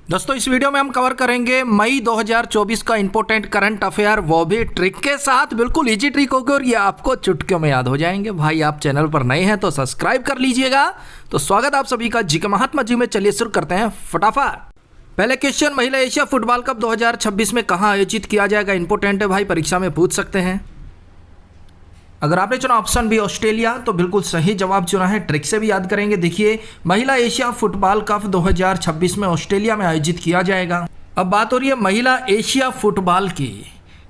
दोस्तों इस वीडियो में हम कवर करेंगे मई 2024 का इंपॉर्टेंट करंट अफेयर, वो भी ट्रिक के साथ। बिल्कुल इजी ट्रिक होगी और ये आपको चुटकियों में याद हो जाएंगे। भाई आप चैनल पर नए हैं तो सब्सक्राइब कर लीजिएगा। तो स्वागत आप सभी का जी के महात्मा जी में। चलिए शुरू करते हैं फटाफट। पहले क्वेश्चन, महिला एशिया फुटबॉल कप 2026 में कहाँ आयोजित किया जाएगा? इंपॉर्टेंट है भाई, परीक्षा में पूछ सकते हैं। अगर आपने चुना ऑप्शन बी ऑस्ट्रेलिया तो बिल्कुल सही जवाब चुना है। ट्रिक से भी याद करेंगे। देखिए, महिला एशिया फुटबॉल कप 2026 में ऑस्ट्रेलिया में आयोजित किया जाएगा। अब बात हो रही है महिला एशिया फुटबॉल की,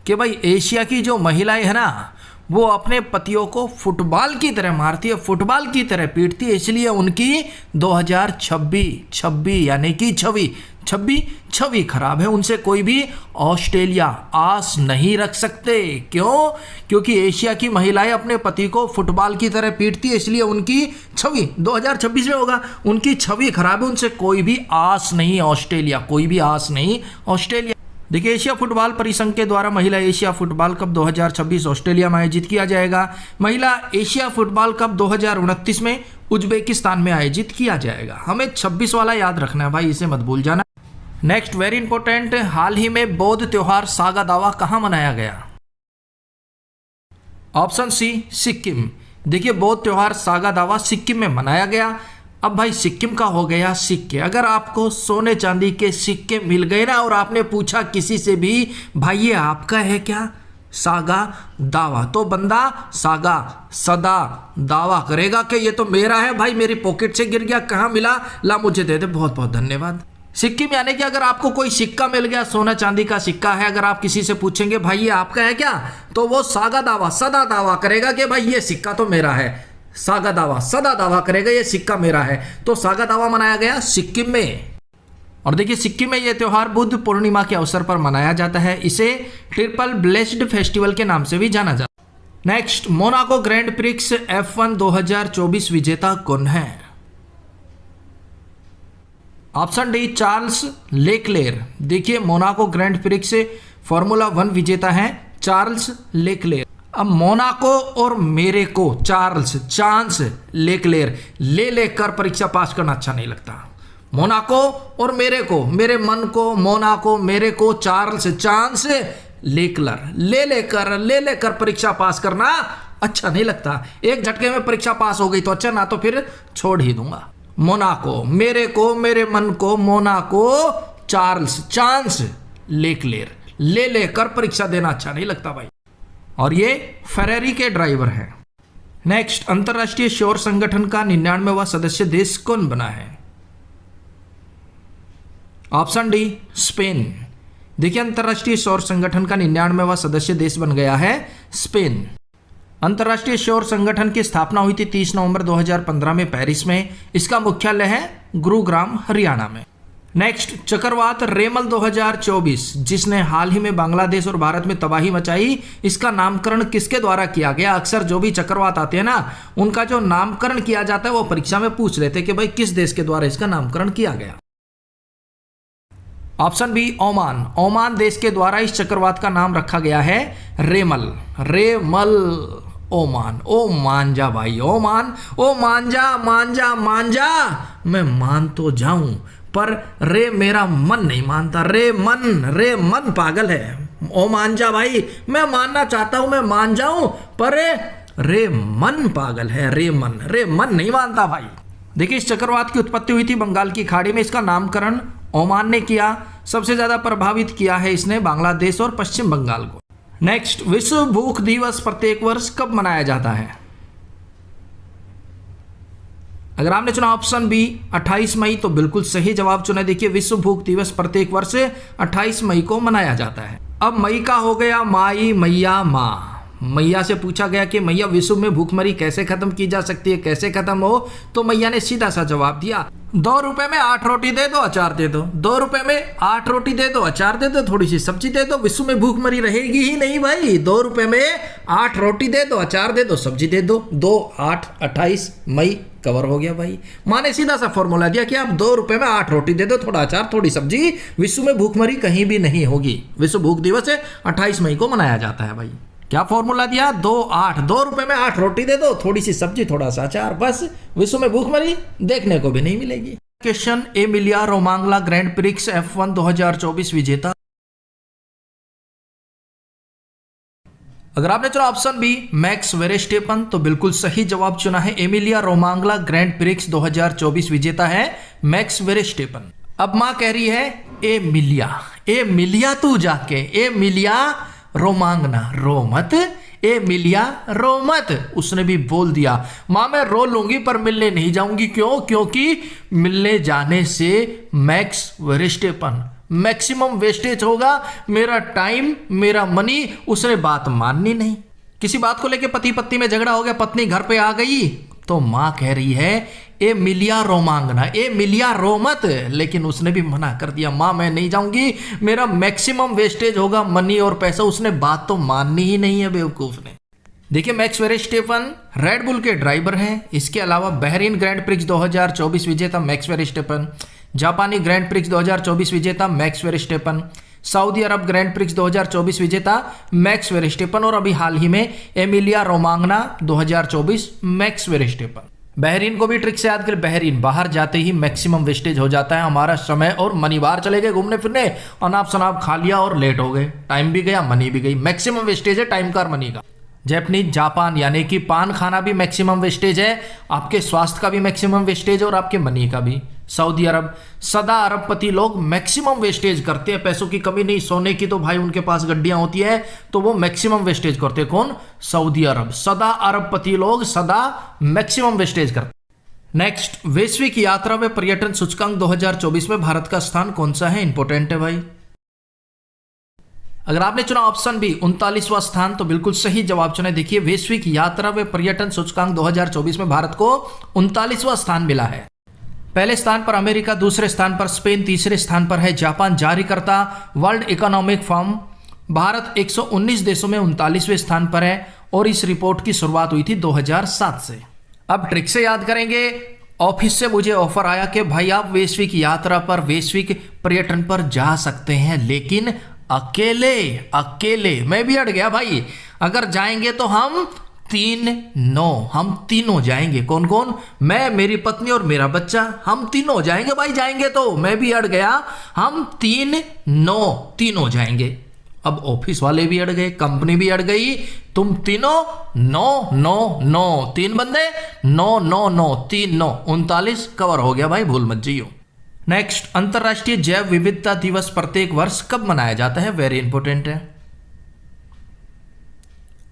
कि भाई एशिया की जो महिलाएं है ना, वो अपने पतियों को फुटबॉल की तरह मारती है, फुटबॉल की तरह पीटती है। इसलिए उनकी 2026 यानी कि छवि खराब है। उनसे कोई भी ऑस्ट्रेलिया आस नहीं रख सकते। क्यों? क्योंकि एशिया की महिलाएं अपने पति को फुटबॉल की तरह पीटती है, इसलिए उनकी छवि 2026 में होगा। उनकी छवि खराब है, उनसे कोई भी आस नहीं ऑस्ट्रेलिया, कोई भी आस नहीं ऑस्ट्रेलिया। देखिए, एशिया फुटबॉल परिसंघ के द्वारा महिला एशिया फुटबॉल कप 2026 ऑस्ट्रेलिया में आयोजित किया जाएगा। महिला एशिया फुटबॉल कप 2029 में उज्बेकिस्तान में आयोजित किया जाएगा। हमें 26 वाला याद रखना है भाई, इसे मत भूल जाना। नेक्स्ट, वेरी इंपॉर्टेंट, हाल ही में बौद्ध त्योहार सागा दावा कहाँ मनाया गया? Option C Sikkim. देखिए, बौद्ध त्योहार सागा दावा सिक्किम में मनाया गया। अब भाई सिक्किम का हो गया सिक्के। अगर आपको सोने चांदी के सिक्के मिल गए ना और आपने पूछा किसी से भी भाई ये आपका है क्या, सागा दावा, तो बंदा सागा सदा दावा करेगा कि ये तो मेरा है भाई, मेरी पॉकेट से गिर गया, कहाँ मिला, ला मुझे दे दे, बहुत बहुत धन्यवाद। सिक्किम यानी कि अगर आपको कोई सिक्का मिल गया, सोना चांदी का सिक्का है, अगर आप किसी से पूछेंगे भाई ये आपका है क्या, तो वो सागा दावा सदा दावा करेगा कि भाई ये सिक्का तो मेरा है। सागा दावा सदा दावा करेगा ये सिक्का मेरा है। तो सागा दावा मनाया गया सिक्किम में। और देखिए, सिक्किम में यह त्योहार बुद्ध पूर्णिमा के अवसर पर मनाया जाता है। इसे ट्रिपल ब्लेस्ड फेस्टिवल के नाम से भी जाना जाता है। Next, Monaco grand Prix F1 2024 विजेता कौन है? Option D Charles LeClair. देखिए, मोनाको ग्रैंड प्रिक्स फॉर्मूला 1 विजेता है चार्ल्स लेक्लेयर। अब मोनाको और मेरे को चांस लेक्लेयर ले लेकर परीक्षा पास करना अच्छा नहीं लगता। मोनाको और मेरे को, मेरे मन को मोनाको, मेरे को चांस लेक्लर, ले लेकर परीक्षा पास करना अच्छा नहीं लगता। एक झटके में परीक्षा पास हो गई तो अच्छा, ना तो फिर छोड़ ही दूंगा। मोनाको, मेरे को, मेरे मन को, मोनाको चांस लेक्लेयर, ले लेकर परीक्षा देना अच्छा नहीं लगता भाई। और ये फेरारी के ड्राइवर हैं। नेक्स्ट, अंतरराष्ट्रीय सौर संगठन का 99वां सदस्य देश कौन बना है? Option D Spain. देखिए, अंतरराष्ट्रीय सौर संगठन का 99वां सदस्य देश बन गया है स्पेन। अंतरराष्ट्रीय सौर संगठन की स्थापना हुई थी 30 नवंबर 2015 में पेरिस में। इसका मुख्यालय है गुरुग्राम, हरियाणा में। नेक्स्ट, चक्रवात रेमल 2024 जिसने हाल ही में बांग्लादेश और भारत में तबाही मचाई, इसका नामकरण किसके द्वारा किया गया? अक्सर जो भी चक्रवात आते हैं ना, उनका जो नामकरण किया जाता है वो परीक्षा में पूछ लेते कि भाई किस देश के द्वारा इसका नामकरण किया गया। Option B Oman. ओमान देश के द्वारा इस चक्रवात का नाम रखा गया है रेमल। ओमान, ओ मान जा भाई, ओमान, ओ मान जा, मैं मान तो जाऊं पर रे मेरा मन नहीं मानता। रे मन पागल है। ओ मान जा भाई, मैं मानना चाहता हूं, मैं मान जाऊं, पर रे मन पागल है। रे मन नहीं मानता भाई। देखिए, इस चक्रवात की उत्पत्ति हुई थी बंगाल की खाड़ी में। इसका नामकरण ओमान ने किया। सबसे ज्यादा प्रभावित किया है इसने बांग्लादेश और पश्चिम बंगाल को। नेक्स्ट, विश्व भूख दिवस प्रत्येक वर्ष कब मनाया जाता है? अगर आपने चुना ऑप्शन बी 28 मई तो बिल्कुल सही जवाब चुना। देखिए, विश्व भूख दिवस प्रत्येक वर्ष 28 मई को मनाया जाता है। अब मई का हो गया माई, मैया, माँ। मैया से पूछा गया कि मैया विश्व में भूखमरी कैसे खत्म की जा सकती है, कैसे खत्म हो? तो मैया ने सीधा सा जवाब दिया, 2 रुपए में 8 रोटी दे दो, अचार दे दो। 2 रुपए में 8 रोटी दे दो, अचार दे दो, थोड़ी सी सब्जी दे दो, विश्व में भूखमरी रहेगी ही नहीं भाई। 2 रुपए में 8 रोटी दे दो, अचार दे दो, सब्जी दे दो। 2, 8, 28 मई कवर हो गया भाई। माँ ने सीधा सा फॉर्मूला दिया कि आप 2 रुपए में 8 रोटी दे दो, थोड़ा अचार, थोड़ी सब्जी, विश्व में भूखमरी कहीं भी नहीं होगी। विश्व भूख दिवस 28 मई को मनाया जाता है भाई। क्या फॉर्मूला दिया? 2 रुपए में 8 रोटी दे दो, थोड़ी सी सब्जी, थोड़ा सा अचार, बस विश्व में भूखमरी देखने को भी नहीं मिलेगी। Question, Emilia Romagna Grand Prix F1 2024 विजेता। अगर आपने चुना ऑप्शन बी मैक्स वेरेस्टेपन तो बिल्कुल सही जवाब चुना है। एमिलिया रोमांगला ग्रैंड प्रिक्स 2024 विजेता है मैक्स वेरेस्टेपन। अब मां कह रही है ए मिलिया तू जाके ए मिलिया रोमांगना रो मत, ए मिलिया रो मत। उसने भी बोल दिया मां मैं रो लूंगी पर मिलने नहीं जाऊंगी। क्यों? क्योंकि मिलने जाने से मैक्स वेरेस्टेपन मैक्सिमम वेस्टेज होगा, मेरा टाइम मेरा मनी। उसने बात माननी नहीं। किसी बात को लेके पति पत्नी में झगड़ा हो गया, पत्नी घर पे आ गई तो मां कह रही है ए मिलिया रोमांगना ए मिलिया रो मत, लेकिन उसने भी मना कर दिया मां मैं नहीं जाऊंगी, मेरा मैक्सिमम वेस्टेज होगा मनी और पैसा। उसने बात तो माननी ही नहीं है बेवकूफ ने। देखिए मैक्स वेरेस्टेपन रेड बुल के ड्राइवर हैं। इसके अलावा बहरीन ग्रैंड प्रिक्स 2024 विजेता मैक्स वेरेस्टेपन, जापानी ग्रैंड प्रिक्स 2024 विजेता मैक्स वेरेस्टेपन, सऊदी अरब ग्रैंड प्रिक्स 2024 विजेता मैक्स वेरेस्टेपन और अभी हाल ही में एमिलिया रोमांगना 2024 मैक्स वेरेस्टेपन। बहरीन को भी ट्रिक से याद करें, बहरीन बाहर जाते ही मैक्सिमम वेस्टेज हो जाता है हमारा समय और मनी। बाहर चले गए घूमने फिरने, अनाप शनाप खा लिया और लेट हो गए, टाइम भी गया मनी भी गई। मैक्सिमम वेस्टेज है टाइम का और मनी का। जैपनीज जापान यानी कि पान खाना भी मैक्सिमम वेस्टेज है, आपके स्वास्थ्य का भी मैक्सिमम वेस्टेज और आपके मनी का भी। सऊदी अरब सदा अरबपति लोग मैक्सिमम वेस्टेज करते हैं, पैसों की कमी नहीं, सोने की तो भाई उनके पास गड्डियां होती है तो वो मैक्सिमम वेस्टेज करते हैं। कौन? सऊदी अरब। सदा अरबपति लोग सदा मैक्सिमम वेस्टेज करते हैं। नेक्स्ट, वैश्विक यात्रा व पर्यटन सूचकांक 2024 में भारत का स्थान कौन सा है? इंपॉर्टेंट है भाई। अगर आपने चुना ऑप्शन बी 39वां स्थान तो बिल्कुल सही जवाब चुना। देखिए वैश्विक यात्रा व पर्यटन सूचकांक 2024 में भारत को 39वां स्थान मिला है। पहले स्थान पर अमेरिका, दूसरे स्थान पर स्पेन, तीसरे स्थान पर है जापान। जारीकर्ता वर्ल्ड इकोनॉमिक फोरम। भारत 119 देशों में 39वें स्थान पर है और इस रिपोर्ट की शुरुआत हुई थी 2007 से। अब ट्रिक से याद करेंगे। ऑफिस से मुझे ऑफर आया कि भाई आप वैश्विक यात्रा पर, वैश्विक पर्यटन पर जा सकते हैं, लेकिन अकेले। मैं भी अड़ गया भाई। अगर जाएंगे तो हम तीनों जाएंगे। कौन कौन? मैं, मेरी पत्नी और मेरा बच्चा, हम तीनों जाएंगे भाई। जाएंगे तो मैं भी अड़ गया, हम तीनों जाएंगे। अब ऑफिस वाले भी अड़ गए, कंपनी भी अड़ गई। तुम तीनों नो 3 बंदे 9 3 9 39 कवर हो गया भाई, भूल मत जाइयो। नेक्स्ट, अंतरराष्ट्रीय जैव विविधता दिवस प्रत्येक वर्ष कब मनाया जाता है? वेरी इंपॉर्टेंट है।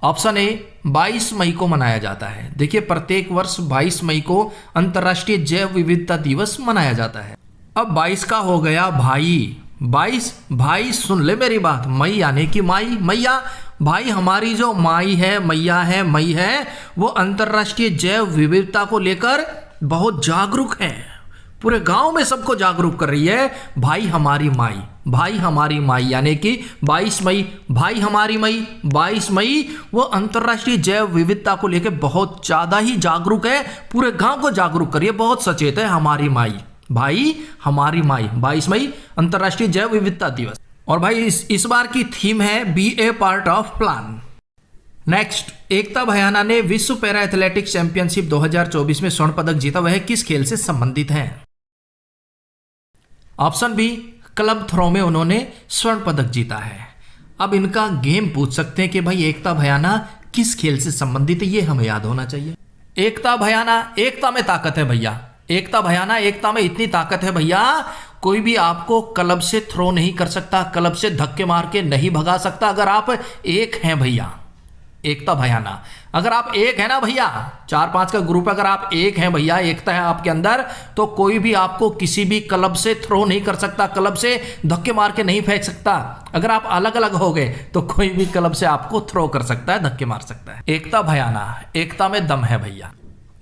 ऑप्शन ए 22 मई को मनाया जाता है। देखिए प्रत्येक वर्ष 22 मई को अंतरराष्ट्रीय जैव विविधता दिवस मनाया जाता है। अब 22 का हो गया भाई, 22 भाई सुन ले मेरी बात, मई यानी कि माई, मैया भाई। हमारी जो माई है, मैया है, मई है, वो अंतरराष्ट्रीय जैव विविधता को लेकर बहुत जागरूक है, पूरे गांव में सबको जागरूक कर रही है। भाई हमारी माई यानी कि 22 मई, भाई हमारी मई 22 मई, वो अंतरराष्ट्रीय जैव विविधता को लेकर बहुत ज्यादा ही जागरूक है, पूरे गांव को जागरूक करिए, बहुत सचेत है। हमारी माई, भाई हमारी माई 22 मई अंतरराष्ट्रीय जैव विविधता दिवस। और भाई इस बार की थीम है be a part of plan. Next, Ekta Bhayana ने विश्व पैरा एथलेटिक्स चैंपियनशिप 2024 में स्वर्ण पदक जीता, वह किस खेल से संबंधित है? ऑप्शन बी क्लब थ्रो में उन्होंने स्वर्ण पदक जीता है। अब इनका गेम पूछ सकते हैं कि भाई एकता भयाना किस खेल से संबंधित है, ये हमें याद होना चाहिए। एकता भयाना, एकता में ताकत है भैया। एकता भयाना, एकता में इतनी ताकत है भैया, कोई भी आपको क्लब से थ्रो नहीं कर सकता, क्लब से धक्के मार के नहीं भगा सकता, अगर आप एक हैं भैया। एकता भयाना, अगर आप एक है ना भैया, 4-5 का ग्रुप, अगर आप एक हैं भैया, एकता है आपके अंदर, तो कोई भी आपको किसी भी क्लब से थ्रो नहीं कर सकता, क्लब से धक्के मार के नहीं फेंक सकता। अगर आप अलग अलग हो गए तो कोई भी क्लब से आपको थ्रो कर सकता है, धक्के मार सकता है। एकता भयाना, एकता में दम है भैया।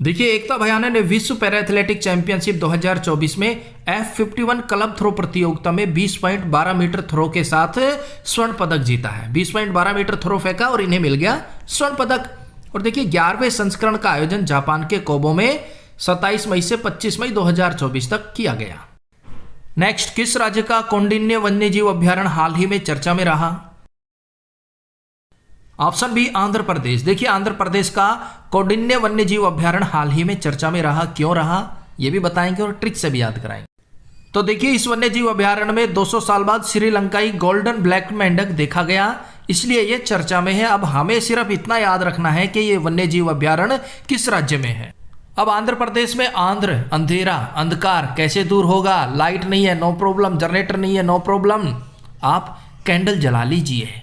देखिए एकता भयाना ने विश्व पैरा एथलेटिक चैंपियनशिप 2024 में F51 क्लब थ्रो प्रतियोगिता में 20.12 मीटर थ्रो के साथ स्वर्ण पदक जीता है। 20.12 मीटर थ्रो फेंका और इन्हें मिल गया स्वर्ण पदक। और देखिए 11वें संस्करण का आयोजन जापान के कोबो में 27 मई से 25 मई 2024 तक किया गया। नेक्स्ट, किस राज्य का कौंडिन्य वन्यजीव अभ्यारण्य हाल ही में चर्चा में रहा? Option B Andhra Pradesh. देखिए आंध्र प्रदेश का कौंडिन्य वन्यजीव अभ्यारण्य हाल ही में चर्चा में रहा। क्यों रहा? ये भी बताएंगे और ट्रिक से भी याद कराएंगे। तो देखिए, इस वन्य जीव अभ्यारण्य में 200 साल बाद श्रीलंकाई गोल्डन ब्लैक मेंढक देखा गया, इसलिए ये चर्चा में है। अब हमें सिर्फ इतना याद रखना है कि ये वन्य जीव अभ्यारण्य किस राज्य में है। अब आंध्र प्रदेश में आंध्र, अंधेरा, अंधकार कैसे दूर होगा? लाइट नहीं है, नो प्रॉब्लम। जनरेटर नहीं है, नो प्रॉब्लम। आप कैंडल जला लीजिए।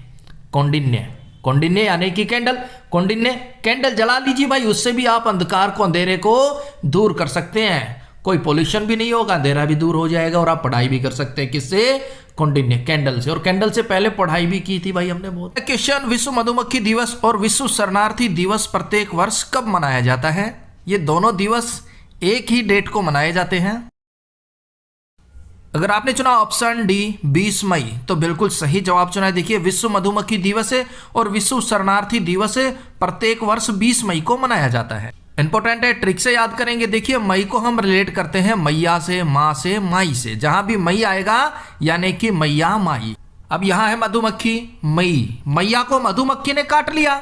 कौंडिन्य, कौंडिन्य यानी कि कैंडल, कौंडिन्य कैंडल जला लीजिए भाई, उससे भी आप अंधकार को, अंधेरे को दूर कर सकते हैं। कोई पोल्यूशन भी नहीं होगा, अंधेरा भी दूर हो जाएगा और आप पढ़ाई भी कर सकते हैं। किससे? कौंडिन्य, कैंडल से। और कैंडल से पहले पढ़ाई भी की थी भाई हमने बहुत। क्वेश्चन, विश्व मधुमक्खी दिवस और विश्व शरणार्थी दिवस प्रत्येक वर्ष कब मनाया जाता है? ये दोनों दिवस एक ही डेट को मनाए जाते हैं। अगर आपने चुना ऑप्शन डी 20 मई तो बिल्कुल सही जवाब चुना है। देखिए, विश्व मधुमक्खी दिवस है और विश्व शरणार्थी दिवस है, प्रत्येक वर्ष 20 मई को मनाया जाता है। इंपॉर्टेंट है, ट्रिक से याद करेंगे। देखिए, मई को हम रिलेट करते हैं मैया से, माँ से, माई से। जहां भी मई आएगा यानी कि मैया, माई। अब यहां है मधुमक्खी, मई, मैया को मधुमक्खी ने काट लिया।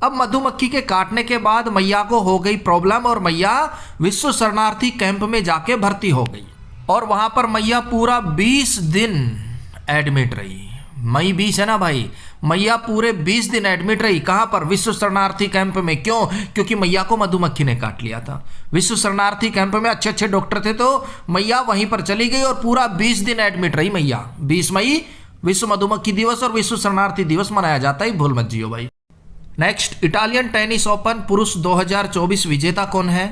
अब मधुमक्खी के काटने के बाद मैया को हो गई प्रॉब्लम और मैया विश्व शरणार्थी कैंप में जाके भर्ती हो गई और वहां पर मैया पूरा 20 दिन एडमिट रही। मई 20 है ना भाई, मैया पूरे 20 दिन एडमिट रही। कहां पर? विश्व शरणार्थी कैंप में। क्यों? क्योंकि मैया को मधुमक्खी ने काट लिया था। विश्व शरणार्थी कैंप में अच्छे अच्छे डॉक्टर थे तो मैया वहीं पर चली गई और पूरा 20 दिन एडमिट रही मैया। 20 मई विश्व मधुमक्खी दिवस और विश्व शरणार्थी दिवस मनाया जाता है, भूल मत जियो भाई। नेक्स्ट, इटालियन टेनिस ओपन पुरुष 2024 विजेता कौन है?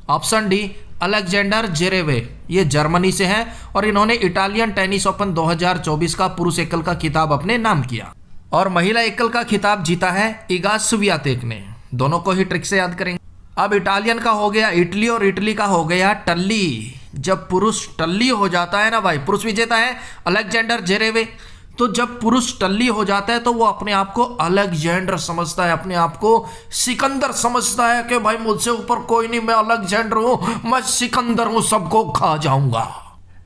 ऑप्शन डी अलेक्जेंडर जेरेवे, ये जर्मनी से हैं और इन्होंने इटालियन टेनिस ओपन 2024 का पुरुष एकल का खिताब अपने नाम किया। और महिला एकल का खिताब जीता है इगा स्वियातेक ने। दोनों को ही ट्रिक से याद करेंगे। अब इटालियन का हो गया इटली और इटली का हो गया टल्ली। जब पुरुष टल्ली हो जाता है ना भाई, पुरुष विजेता है अलेक्जेंडर जेरेवे। तो जब पुरुष टल्ली हो जाता है तो वो अपने आप को अलेक्जेंडर समझता है, अपने आप को सिकंदर समझता है कि भाई मुझसे ऊपर कोई नहीं, मैं अलेक्जेंडर हूं, मैं सिकंदर हूं, सबको खा जाऊंगा।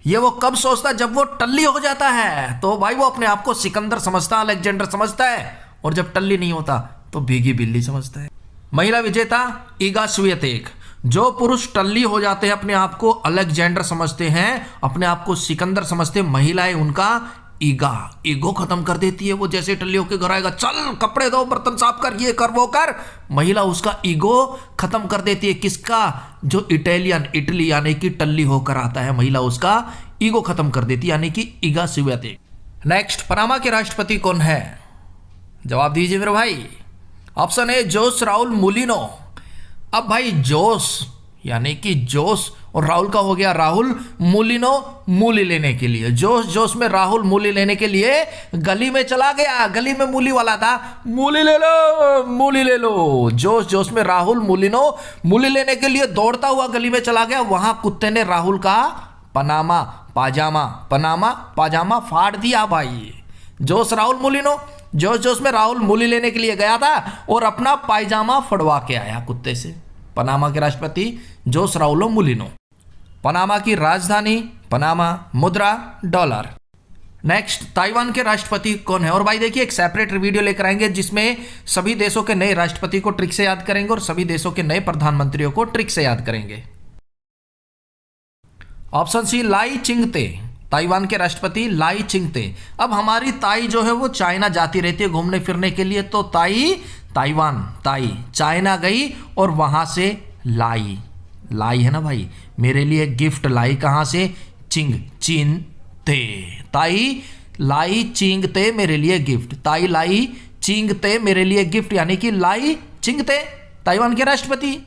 ये वो कब सोचता है? जब वो टल्ली हो जाता है तो भाई वो अपने आप को सिकंदर समझता है, अलेक्जेंडर समझता है। और जब टल्ली नहीं होता तो भीगी बिल्ली समझता है। महिला विजेता इगा स्वियातेक। जो पुरुष टल्ली हो जाते हैं अपने आप को अलेक्जेंडर समझते हैं, अपने आप को सिकंदर समझते हैं, महिलाएं उनका ईगो खत्म कर देती है। वो जैसे टल्ली होके घर आएगा, चल कपड़े धो, बर्तन साफ कर, ये कर, वो कर, महिला उसका ईगो खत्म कर देती है। किसका? जो इटालियन, इटली यानी कि टल्ली होकर आता है, महिला उसका ईगो खत्म कर देती है, यानी कि इगा स्वियातेक। नेक्स्ट, पनामा के राष्ट्रपति कौन है? जवाब दीजिए मेरे भाई। Option A Jose Raul Mulino. अब भाई जोस यानी कि जोस और राहुल का हो गया राहुल मुलिनो, मूली लेने के लिए। जोश में राहुल मूली लेने के लिए गली में चला गया। गली में मूली वाला था, मूली ले लो, मूली ले लो। जोश में राहुल मुलिनो मूली लेने के लिए दौड़ता हुआ गली में चला गया। वहां कुत्ते ने राहुल का पनामा पाजामा फाड़ दिया भाई। जोश राहुल मुलिनो जोश में राहुल मूली लेने के लिए गया था और अपना पायजामा फड़वा के आया कुत्ते से। पनामा के राष्ट्रपति जोस राउलो मुलिनो। पनामा की राजधानी पनामा, मुद्रा डॉलर। नेक्स्ट, ताइवान के राष्ट्रपति कौन है? और भाई देखिए, एक सेपरेट वीडियो लेकर आएंगे जिसमें सभी देशों के नए राष्ट्रपति को ट्रिक से याद करेंगे और सभी देशों के नए प्रधानमंत्रियों को ट्रिक से याद करेंगे। ऑप्शन सी लाई चिंगते, ताइवान के राष्ट्रपति लाई चिंगते। अब हमारी ताई जो है वो चाइना जाती रहती है घूमने फिरने के लिए, तो ताई चाइना गई और वहां से लाई है ना भाई, मेरे लिए गिफ्ट लाई। कहां से? चीन ते। ताई लाई चिंगते मेरे लिए गिफ्ट। ताई लाई चिंगते मेरे लिए गिफ्ट, यानी कि लाई चिंगते ताइवान के राष्ट्रपति।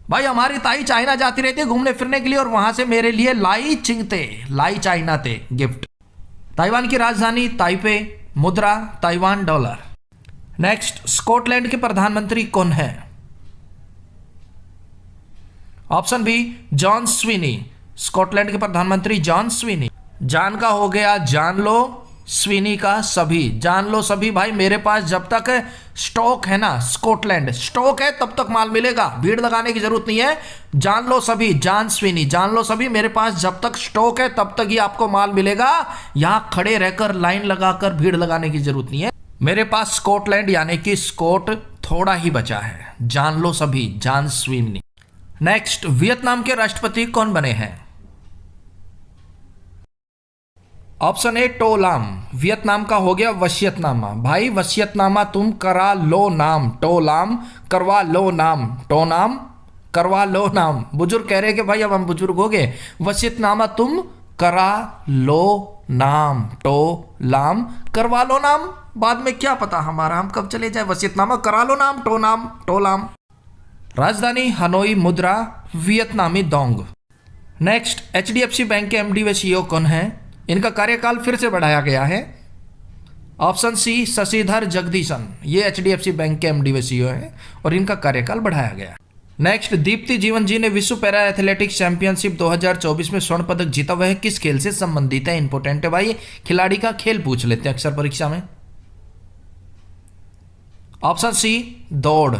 भाई हमारी ताई चाइना जाती रहती है घूमने फिरने के लिए और वहां से मेरे लिए लाई चिंगते, लाई चाइना ते गिफ्ट। ताइवान की राजधानी ताइपे, मुद्रा ताइवान डॉलर। नेक्स्ट, स्कॉटलैंड के प्रधानमंत्री कौन है? Option B John Swinney. Scotland के प्रधानमंत्री जॉन स्वीनी। जान का हो गया जान लो, स्वीनी का सभी। जान लो सभी भाई, मेरे पास जब तक स्टॉक है ना, स्कॉटलैंड स्टॉक है तब तक माल मिलेगा, भीड़ लगाने की जरूरत नहीं है। जान लो सभी, जॉन स्वीनी, जान लो सभी, मेरे पास जब तक स्टॉक है तब तक ही आपको माल मिलेगा। यहां खड़े रहकर लाइन लगाकर भीड़ लगाने की जरूरत नहीं है। मेरे पास स्कॉटलैंड यानी कि स्कॉट थोड़ा ही बचा है। जान लो सभी, जॉन स्वीनी। नेक्स्ट, वियतनाम के राष्ट्रपति कौन बने हैं? ऑप्शन ए टो लाम, वियतनाम का हो गया वसीयतनामा। भाई वसीयतनामा तुम करा लो नाम, टो लाम करवा लो नाम, टो नाम करवा लो नाम। बुजुर्ग कह रहे कि भाई अब हम बुजुर्ग हो गए, वसीयतनामा तुम करा लो नाम, टो लाम करवा लो नाम। बाद में क्या पता हमारा, हम कब चले जाए, वसीयतनामा करा लो नाम, टो नाम टो लाम। राजधानी हनोई, मुद्रा वियतनामी दोंग। नेक्स्ट, एचडीएफसी बैंक के एमडी व सीईओ कौन है? इनका कार्यकाल फिर से बढ़ाया गया है। ऑप्शन सी शशिधर जगदीशन, ये एचडीएफसी बैंक के एमडी व सीईओ है और इनका कार्यकाल बढ़ाया गया। नेक्स्ट, दीप्ति जीवन जी ने विश्व पैरा एथलेटिक्स चैंपियनशिप 2024 में स्वर्ण पदक जीता, वह किस खेल से संबंधित है? इंपोर्टेंट है भाई, खिलाड़ी का खेल पूछ लेते हैं अक्सर परीक्षा में। ऑप्शन सी दौड़,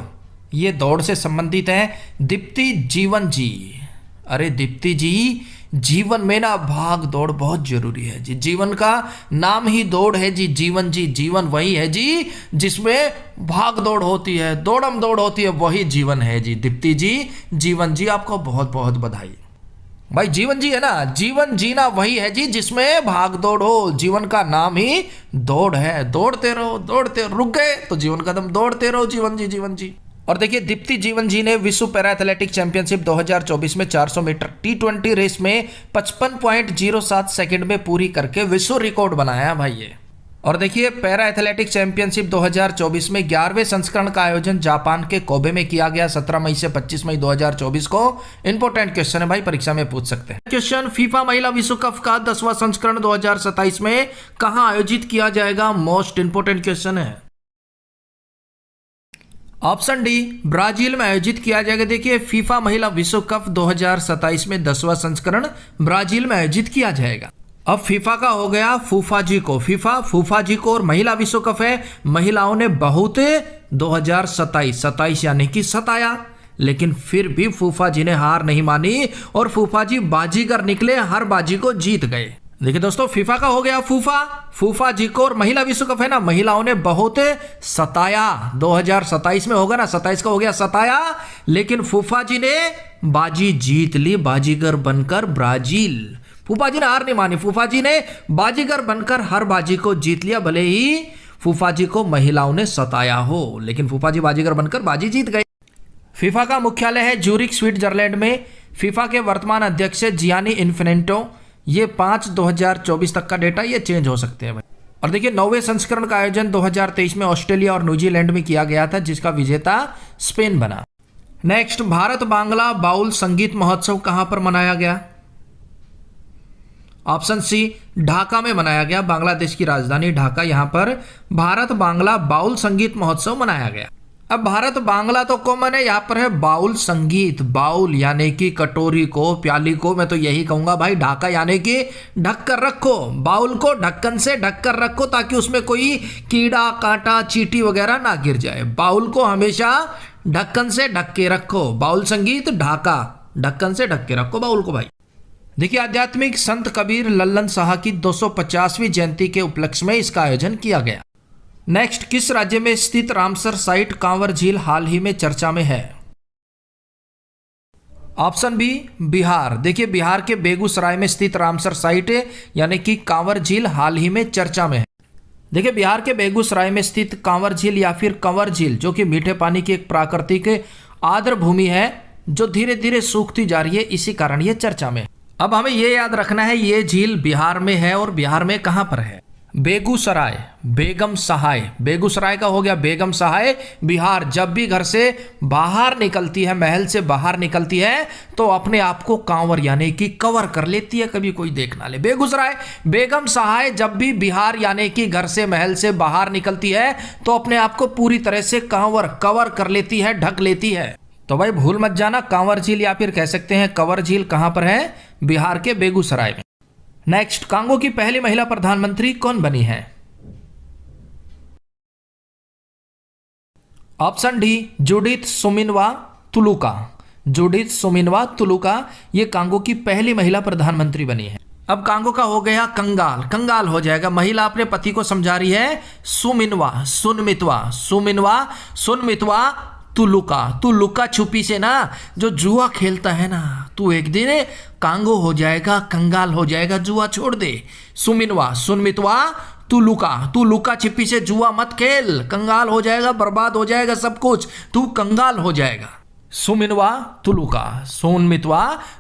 ये दौड़ से संबंधित है दीप्ति जीवन जी। अरे दीप्ति जी, जीवन में ना भाग दौड़ बहुत जरूरी है जी, जीवन का नाम ही दौड़ है जी। जीवन जी, जीवन वही है जी जिसमें भाग दौड़ होती है, दौड़म दौड़ होती है, वही जीवन है जी। दीप्ति जी, जीवन जी, आपको बहुत बहुत बधाई। भाई जीवन जी है ना, जीवन जीना वही है जी जिसमें भाग दौड़ हो, जीवन का नाम ही दौड़ है। दौड़ते रहो, दौड़ते रहो, रुक गए तो जीवन का दम, दौड़ते रहो जीवन जी, जीवन जी। और देखिए दीप्ति जीवन जी ने विश्व पैरा एथलेटिक चैंपियनशिप 2024 में 400 मीटर T20 रेस में 55.07 सेकंड में पूरी करके विश्व रिकॉर्ड बनाया है भाई ये। और देखिए पैरा एथलेटिक चैंपियनशिप 2024 में 11वें संस्करण का आयोजन जापान के कोबे में किया गया 17 मई से 25 मई 2024 को। इंपोर्टेंट क्वेश्चन है भाई, परीक्षा में पूछ सकते हैं। क्वेश्चन, फीफा महिला विश्व कप का 10वां संस्करण 2027 में कहां आयोजित किया जाएगा? मोस्ट इंपोर्टेंट क्वेश्चन है। ऑप्शन डी ब्राजील में आयोजित किया जाएगा। देखिए फीफा महिला विश्व कप 2027 में 10वां संस्करण ब्राजील में आयोजित किया जाएगा। अब फीफा का हो गया फूफा जी को, फीफा फूफा जी को, और महिला विश्व कप है महिलाओं ने बहुत 2027 यानी कि सताया, लेकिन फिर भी फूफा जी ने हार नहीं मानी और फूफा जी बाजीगर निकले, हर बाजी को जीत गए। देखिए दोस्तों फीफा का हो गया फूफा, फूफा जी को, और महिला विश्व कप है ना महिलाओं ने बहुत सताया। 2027 में होगा ना, 27 का हो गया सताया, लेकिन फूफा जी ने बाजी जीत ली, बाजीगर बनकर ब्राजील। फूफा जी ने हार नहीं मानी, फूफा जी ने बाजीगर बनकर हर बाजी को जीत लिया, भले ही फूफा जी को महिलाओं ने सताया हो, लेकिन फूफा जी बाजीगर बनकर बाजी जीत गए। फीफा का मुख्यालय है ज्यूरिख स्विट्जरलैंड में। फीफा के वर्तमान अध्यक्ष है जियानी इन्फेंटो। ये 5/2024 तक का डेटा, ये चेंज हो सकते हैं भाई। और देखिए 9वें संस्करण का आयोजन 2023 में ऑस्ट्रेलिया और न्यूजीलैंड में किया गया था, जिसका विजेता स्पेन बना। नेक्स्ट, भारत बांग्ला बाउल संगीत महोत्सव कहां पर मनाया गया? ऑप्शन सी ढाका में मनाया गया, बांग्लादेश की राजधानी ढाका, यहां पर भारत बांग्ला बाउल संगीत महोत्सव मनाया गया। अब भारत बांग्ला तो कॉमन है, यहां पर है बाउल संगीत, बाउल यानी कि कटोरी को, प्याली को, मैं तो यही कहूंगा भाई। ढाका यानी कि ढक कर रखो, बाउल को ढक्कन से ढक कर रखो ताकि उसमें कोई कीड़ा कांटा चींटी वगैरह ना गिर जाए। बाउल को हमेशा ढक्कन से ढक के रखो, बाउल संगीत ढाका, ढक्कन से ढक के रखो बाउल को भाई। देखिए आध्यात्मिक संत कबीर लल्लन शाह की 250वीं जयंती के उपलक्ष्य में इसका आयोजन किया गया। नेक्स्ट, किस राज्य में स्थित रामसर साइट कांवर झील हाल ही में चर्चा में है? Option B Bihar. देखिए बिहार के बेगूसराय में स्थित रामसर साइट यानी कि कांवर झील हाल ही में चर्चा में है। देखिए बिहार के बेगूसराय में स्थित कांवर झील या फिर कंवर झील, जो कि मीठे पानी की एक प्राकृतिक आर्द्र भूमि है जो धीरे धीरे सूखती जा रही है, इसी कारण ये चर्चा में है। अब हमें ये याद रखना है ये झील बिहार में है, और बिहार में कहां पर है? बेगूसराय, बेगम सहाय, बेगूसराय का हो गया बेगम सहाय, बिहार। जब भी घर से बाहर निकलती है, महल से बाहर निकलती है, तो अपने आप को कांवर यानी कि कवर कर लेती है, कभी कोई देख ना ले। बेगूसराय बेगम सहाय जब भी बिहार यानी कि घर से महल से बाहर निकलती है तो अपने आप को पूरी तरह से कांवर कवर कर लेती है, ढक लेती है। तो भाई भूल मत जाना, कांवर झील या फिर कह सकते हैं कंवर झील कहां पर है? बिहार के बेगूसराय में। नेक्स्ट, कांगो की पहली महिला प्रधानमंत्री कौन बनी है? ऑप्शन डी जूडिथ सुमिनवा तुलुका, जूडिथ सुमिनवा तुलुका, ये कांगो की पहली महिला प्रधानमंत्री बनी है। अब कांगो का हो गया कंगाल, कंगाल हो जाएगा। महिला अपने पति को समझा रही है सुमिनवा, सुनमितवा, सुमिनवा सुनमितवा तू लुका छुपी से ना जो जुआ खेलता है ना, तू एक दिन कांगो हो जाएगा, कंगाल हो जाएगा, जुआ छोड़ दे। सुनमितवा तू लुका छिपी से जुआ मत खेल, कंगाल हो जाएगा, बर्बाद हो जाएगा सब कुछ, तू कंगाल हो जाएगा। सुनमितवा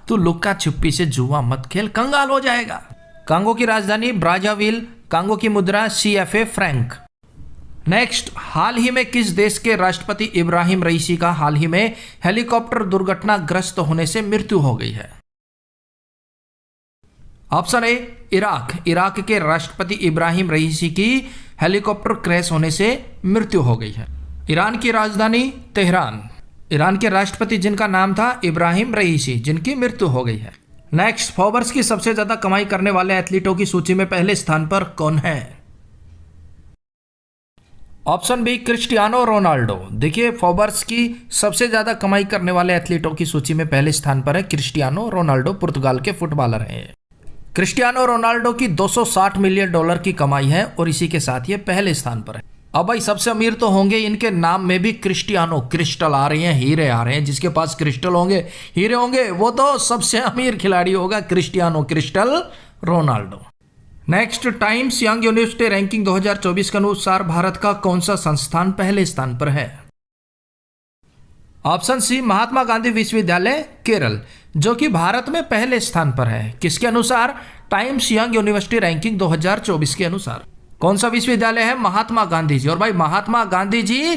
तू लुका छिपी से जुआ मत खेल, कंगाल हो जाएगा। कांगो की राजधानी ब्राज़ाविल, कांगो की मुद्रा CFA फ्रैंक। नेक्स्ट, हाल ही में किस देश के राष्ट्रपति इब्राहिम रईसी का हाल ही में हेलीकॉप्टर दुर्घटनाग्रस्त होने से मृत्यु हो गई है? ऑप्शन ए इराक के राष्ट्रपति इब्राहिम रईसी की हेलीकॉप्टर क्रैश होने से मृत्यु हो गई है। ईरान की राजधानी तेहरान, ईरान के राष्ट्रपति जिनका नाम था इब्राहिम रईसी, जिनकी मृत्यु हो गई है। नेक्स्ट, फोर्ब्स की सबसे ज्यादा कमाई करने वाले एथलीटों की सूची में पहले स्थान पर कौन है? Option B Cristiano Ronaldo. देखिए, फोर्ब्स की सबसे ज्यादा कमाई करने वाले एथलीटों की सूची में पहले स्थान पर है क्रिस्टियानो रोनाल्डो, पुर्तगाल के फुटबॉलर हैं। क्रिस्टियानो रोनाल्डो की $260 मिलियन की कमाई है और इसी के साथ ये पहले स्थान पर है। अब भाई सबसे अमीर तो होंगे, इनके नाम में भी क्रिस्टियानो, क्रिस्टल आ रहे हैं, हीरे आ रहे हैं। जिसके पास क्रिस्टल होंगे, हीरे होंगे, वो तो सबसे अमीर खिलाड़ी होगा Cristiano Ronaldo. Next, times young university ranking 2024 के अनुसार भारत का कौन सा संस्थान पहले स्थान पर है? ऑप्शन सी महात्मा गांधी विश्वविद्यालय केरल, जो कि भारत में पहले स्थान पर है। किसके अनुसार? टाइम्स यंग यूनिवर्सिटी रैंकिंग 2024 के अनुसार। कौन सा विश्वविद्यालय है? महात्मा गांधी जी। और भाई महात्मा गांधी जी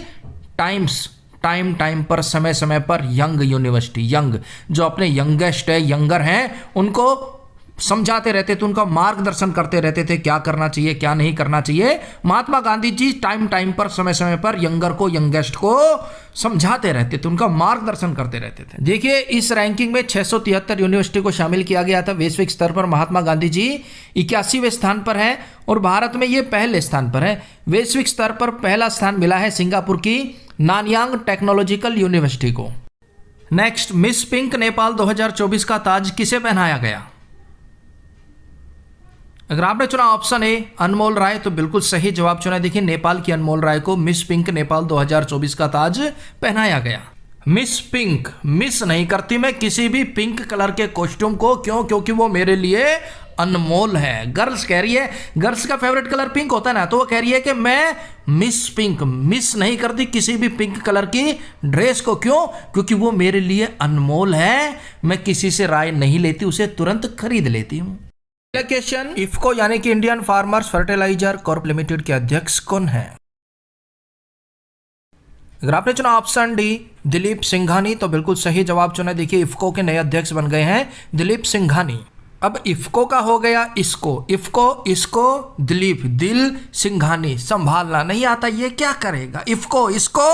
टाइम पर समय पर यंग यूनिवर्सिटी, यंग जो अपने यंगेस्ट है, यंगर हैं, उनको समझाते रहते थे, उनका मार्गदर्शन करते रहते थे, क्या करना चाहिए क्या नहीं करना चाहिए। महात्मा गांधी जी टाइम पर समय पर यंगर को, यंगेस्ट को समझाते रहते थे, उनका मार्गदर्शन करते रहते थे। देखिए, इस रैंकिंग में 673 यूनिवर्सिटी को शामिल किया गया था। वैश्विक स्तर पर महात्मा गांधी जी 81वें स्थान पर है और भारत में ये पहले स्थान पर है। वैश्विक स्तर पर पहला स्थान मिला है सिंगापुर की नानयांग टेक्नोलॉजिकल यूनिवर्सिटी को। नेक्स्ट, मिस पिंक नेपाल 2024 का ताज किसे पहनाया गया? अगर आपने चुना ऑप्शन ए अनमोल राय तो बिल्कुल सही जवाब चुना। देखिए, नेपाल की अनमोल राय को मिस पिंक नेपाल 2024 का ताज पहनाया गया। मिस पिंक, मिस नहीं करती मैं किसी भी पिंक कलर के कॉस्ट्यूम को, क्यों? क्योंकि वो मेरे लिए अनमोल है। गर्ल्स कह रही है, गर्ल्स का फेवरेट कलर पिंक होता है ना, तो वो कह रही है कि मैं मिस पिंक, मिस नहीं करती किसी भी पिंक कलर की ड्रेस को। क्यों? क्योंकि वो मेरे लिए अनमोल है, मैं किसी से राय नहीं लेती, उसे तुरंत खरीद लेती हूँ। क्वेश्चन, इफको यानी कि Indian Farmers Fertiliser Corp Limited के अध्यक्ष कौन है? अगर आपने चुना ऑप्शन डी दिलीप सिंघानी तो बिल्कुल सही जवाब चुना। देखिए, इफको के नए अध्यक्ष बन गए हैं दिलीप सिंघानी। अब इफको का हो गया इसको दिलीप, दिल सिंघानी, संभालना नहीं आता, ये क्या करेगा? इसको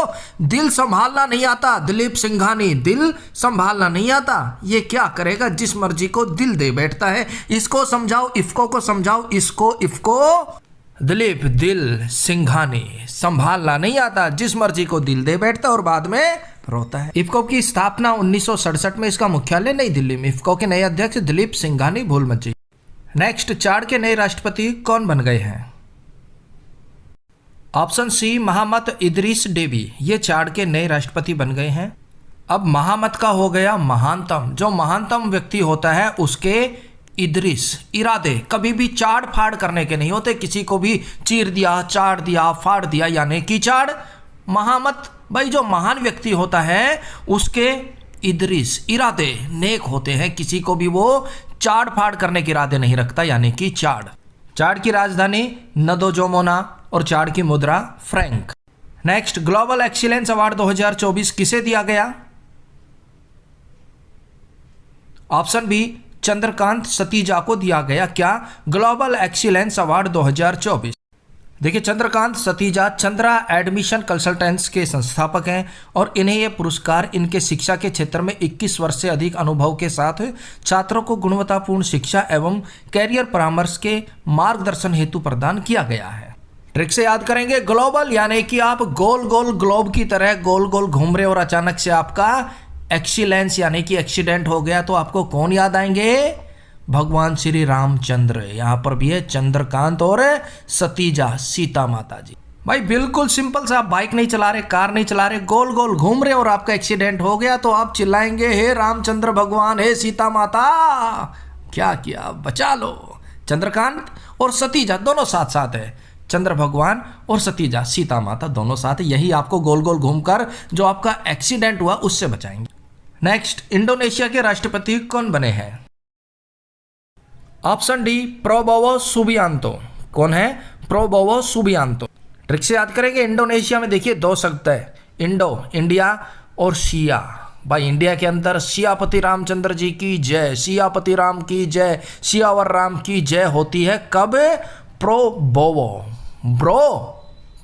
दिल संभालना नहीं आता, दिलीप सिंघानी, दिल संभालना नहीं आता, ये क्या करेगा? जिस मर्जी को दिल दे बैठता है। इसको समझाओ, इफको को समझाओ, इफको दिलीप, दिल सिंघानी, संभालना नहीं आता, जिस मर्जी को दिल दे बैठता और बाद में रोता है। इफको की स्थापना 1967 में, इसका मुख्यालय नई दिल्ली में। इफको के नए अध्यक्ष दिलीप सिंघानी, भूल मत जाइए। नेक्स्ट, चाड के नए राष्ट्रपति कौन बन गए हैं? ऑप्शन सी महामत इदरीस डेबी, ये चाड के नए राष्ट्रपति बन गए हैं। अब महामत का हो गया महानतम, जो महानतम व्यक्ति होता है उसके इदरीस, इरादे कभी भी चाड़ फाड़ करने के नहीं होते, किसी को भी चीर दिया, चाड़ दिया, फाड़ दिया, यानी कि चाड़। महामत, भाई जो महान व्यक्ति होता है उसके इदरीस, इरादे नेक होते हैं, किसी को भी वो चाड़ फाड़ करने के इरादे नहीं रखता, यानी कि चाड़। चाड की राजधानी नदोजोमोना और चाड की मुद्रा Frank. Next, global excellence award 2024 किसे दिया गया? ऑप्शन बी चंद्रकांत सतीजा को दिया गया। क्या? Global excellence award 2024। देखिए, चंद्रकांत सतीजा चंद्रा एडमिशन कंसल्टेंट्स के संस्थापक हैं और इन्हें यह पुरस्कार इनके शिक्षा के क्षेत्र में 21 वर्ष से अधिक अनुभव के साथ छात्रों को गुणवत्तापूर्ण शिक्षा एवं कैरियर परामर्श के मार्गदर्शन हेतु प्रदान किया गया है। ट्रिक से याद करेंगे, ग्लोबल यानी कि आप गोल गोल ग्लोब की तरह गोल गोल घूम रहे और अचानक से आपका एक्सीलेंस यानी कि एक्सीडेंट हो गया तो आपको कौन याद आएंगे? भगवान श्री रामचंद्र। यहां पर भी है चंद्रकांत और सतीजा, सीता माता जी। भाई बिल्कुल सिंपल सा, आप बाइक नहीं चला रहे, कार नहीं चला रहे, गोल गोल घूम रहे और आपका एक्सीडेंट हो गया तो आप चिल्लाएंगे हे रामचंद्र भगवान, हे सीता माता, क्या किया, बचा लो। चंद्रकांत और सतीजा दोनों साथ साथ है, चंद्र भगवान और सतीजा सीता माता दोनों साथ है, यही आपको गोल गोल घूमकर जो आपका एक्सीडेंट हुआ उससे बचाएंगे। नेक्स्ट, इंडोनेशिया के राष्ट्रपति कौन बने हैं? Option D Prabowo Subianto. कौन है? Prabowo Subianto. ट्रिक से याद करेंगे, इंडोनेशिया में देखिए दो शब्द है, इंडो इंडिया और शिया। भाई इंडिया के अंदर सियापति रामचंद्र जी की जय, सियापति राम की जय, सियावर राम की जय होती है कब? प्रोबोवो।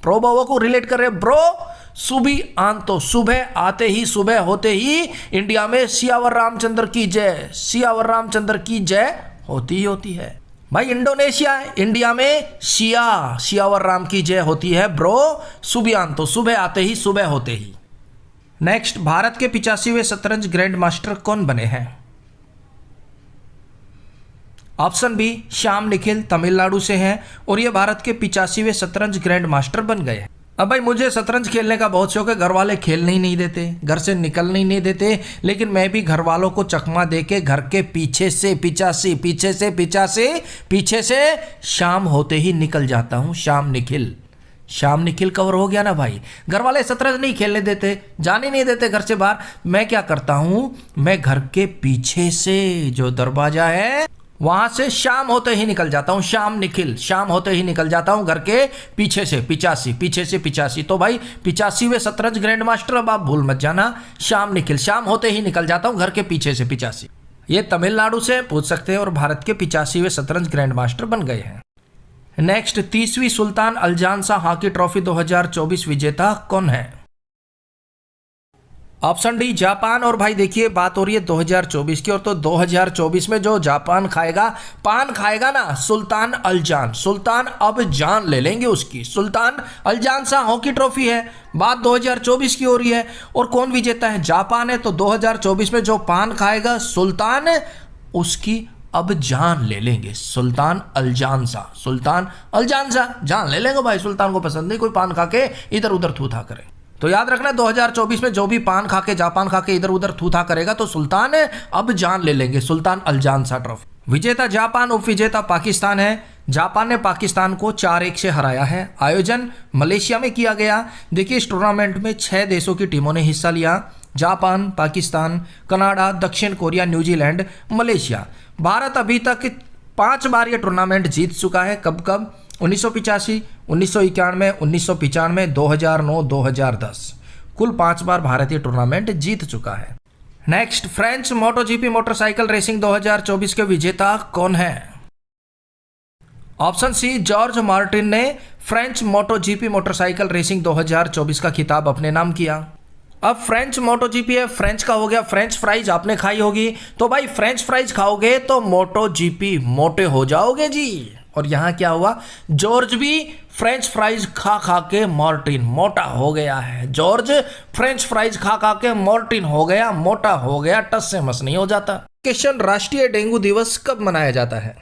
प्रोबोवो को रिलेट कर रहे ब्रो सुबियांतो, सुबह आते ही, सुबह होते ही इंडिया में सियावर रामचंद्र की जय, सियावर रामचंद्र की जय होती ही होती है। भाई इंडोनेशिया, इंडिया में सियावर राम की जय होती है ब्रो सुबियांतो, सुबह आते ही, सुबह होते ही। नेक्स्ट, भारत के 85वें शतरंज ग्रैंड मास्टर कौन बने हैं? ऑप्शन बी श्याम निखिल, तमिलनाडु से हैं और ये भारत के 85वें शतरंज ग्रैंड मास्टर बन गए हैं। अब भाई मुझे शतरंज खेलने का बहुत शौक है, घर वाले खेलने ही नहीं देते, घर से निकलने ही नहीं देते, लेकिन मैं भी घर वालों को चकमा दे के घर के पीछे से 85, पीछे से शाम होते ही निकल जाता हूँ। श्याम निखिल कवर हो गया ना भाई। घर वाले शतरंज नहीं खेलने देते, जाने नहीं देते घर से बाहर, मैं क्या करता हूँ, मैं घर के पीछे से जो दरवाजा है वहां से शाम होते ही निकल जाता हूँ। श्याम निखिल, शाम होते ही निकल जाता हूँ घर के पीछे से 85। तो भाई 85वें शतरंज ग्रैंड मास्टर, अब आप भूल मत जाना, श्याम निखिल, शाम होते ही निकल जाता हूँ घर के पीछे से 85। ये तमिलनाडु से पूछ सकते हैं और भारत के 85वें शतरंज ग्रैंड मास्टर बन गए हैं। नेक्स्ट, 30वीं सुल्तान अल्जांसा हॉकी ट्रॉफी 2024 विजेता कौन है? Option D Japan. और भाई देखिए बात हो रही है 2024 की, और तो 2024 में जो जापान खाएगा, पान खाएगा ना, सुल्तान अल्जान, सुल्तान अब जान ले लेंगे उसकी। सुल्तान अल्जांसा हॉकी ट्रॉफी है, बात 2024 की हो रही है, और कौन विजेता है? जापान है। तो 2024 में जो पान खाएगा सुल्तान, उसकी अब जान ले लेंगे। सुल्तान अल्जांसा जान ले लेंगे भाई। सुल्तान को पसंद नहीं कोई पान खा के इधर उधर थूथा करे। तो याद रखना 2024 में जो भी पान खा के, जापान खा के इधर उधर थूथा करेगा तो सुल्तान अब जान ले लेंगे। सुल्तान अल्जांसा ट्रॉफी। विजेता जापान, उप विजेता पाकिस्तान है। जापान ने पाकिस्तान को 4-1 से हराया है। आयोजन मलेशिया में किया गया। देखिए इस टूर्नामेंट में 6 देशों की टीमों ने हिस्सा लिया, जापान, पाकिस्तान, कनाडा, दक्षिण कोरिया, न्यूजीलैंड, मलेशिया। भारत अभी तक 5 बार ये टूर्नामेंट जीत चुका है। कब 1985, 1991, 1995, 2009, 2010। कुल 5 बार भारत ये टूर्नामेंट जीत चुका है। Next, French MotoGP motorcycle racing 2024 के विजेता कौन है? ऑप्शन सी जॉर्ज मार्टिन ने फ्रेंच मोटोजीपी मोटरसाइकिल रेसिंग 2024 का खिताब अपने नाम किया। अब फ्रेंच मोटोजीपी है, फ्रेंच का हो गया। फ्रेंच फ्राइज आपने खाई होगी, तो भाई फ्रेंच फ्राइज खाओगे तो मोटोजीपी मोटे हो जाओगे जी। और यहां क्या हुआ, जॉर्ज भी फ्रेंच फ्राइज खा खा के मार्टिन मोटा हो गया है। जॉर्ज फ्रेंच फ्राइज खा खा के मार्टिन हो गया, मोटा हो गया, टस से मस नहीं हो जाता। क्वेश्चन, राष्ट्रीय डेंगू दिवस कब मनाया जाता है?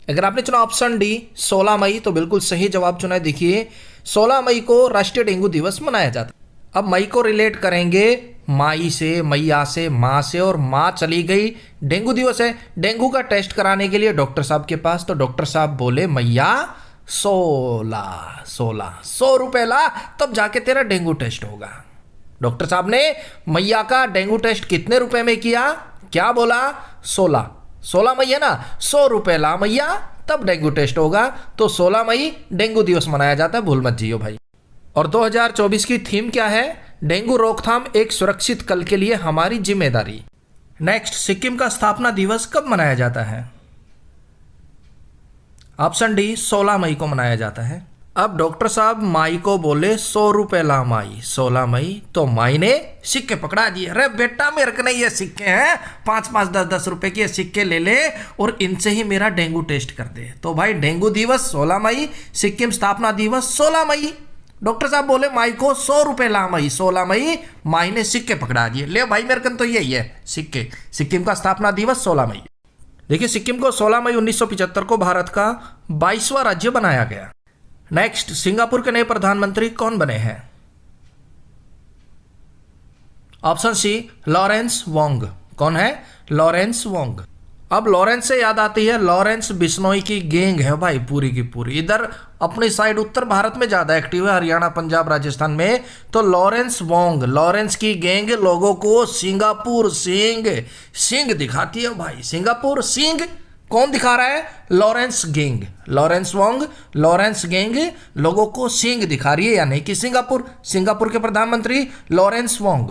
अगर आपने चुना ऑप्शन डी 16 मई तो बिल्कुल सही जवाब चुना है। देखिए 16 मई को राष्ट्रीय डेंगू दिवस मनाया जाता है। अब मई को रिलेट करेंगे माई से, मैया से, माँ से, और माँ चली गई, डेंगू दिवस है। डेंगू का टेस्ट कराने के लिए डॉक्टर साहब के पास, तो डॉक्टर साहब बोले मैया 100 रुपए ला, तब जाके तेरा डेंगू टेस्ट होगा। डॉक्टर साहब ने मैया का डेंगू टेस्ट कितने रुपए में किया? क्या बोला? 16 मई है ना, 100 रुपए ला मैया, तब डेंगू टेस्ट होगा। तो 16 मई डेंगू दिवस मनाया जाता है, भूल मत जियो भाई। और 2024 की थीम क्या है? डेंगू रोकथाम एक सुरक्षित कल के लिए हमारी जिम्मेदारी। नेक्स्ट, सिक्किम का स्थापना दिवस कब मनाया जाता है? ऑप्शन डी 16 मई को मनाया जाता है। अब डॉक्टर साहब माई को बोले 100 रुपए ला माई, 16 मई, तो माई ने सिक्के पकड़ा दिए। अरे बेटा मेरे को नहीं, ये सिक्के हैं 5-5, 10-10 रुपए के सिक्के ले ले और इनसे ही मेरा डेंगू टेस्ट कर दे। तो भाई डेंगू दिवस 16 मई, सिक्किम स्थापना दिवस 16 मई। डॉक्टर साहब बोले माई को 100 रुपए ला माई, 16 मई, माई ने सिक्के पकड़ा दिए। ले भाई मेरे कन तो यही है सिक्के। सिक्किम का स्थापना दिवस 16 मई। देखिए सिक्किम को 16 मई 1975 को भारत का 22वां राज्य बनाया गया। नेक्स्ट, सिंगापुर के नए प्रधानमंत्री कौन बने हैं? Option C, Lawrence Wong. कौन है? Lawrence Wong. अब लॉरेंस से याद आती है, लॉरेंस बिश्नोई की गैंग है भाई पूरी की पूरी। इधर अपनी साइड उत्तर भारत में ज्यादा एक्टिव है, हरियाणा, पंजाब, राजस्थान में। तो लॉरेंस वोंग, लॉरेंस की गैंग लोगों को सिंगापुर सिंह दिखाती है भाई। सिंगापुर सिंह कौन दिखा रहा है? Lawrence gang, Lawrence Wong, Lawrence gang लोगों को सिंह दिखा रही है, यानी कि सिंगापुर के प्रधानमंत्री लॉरेंस वोंग।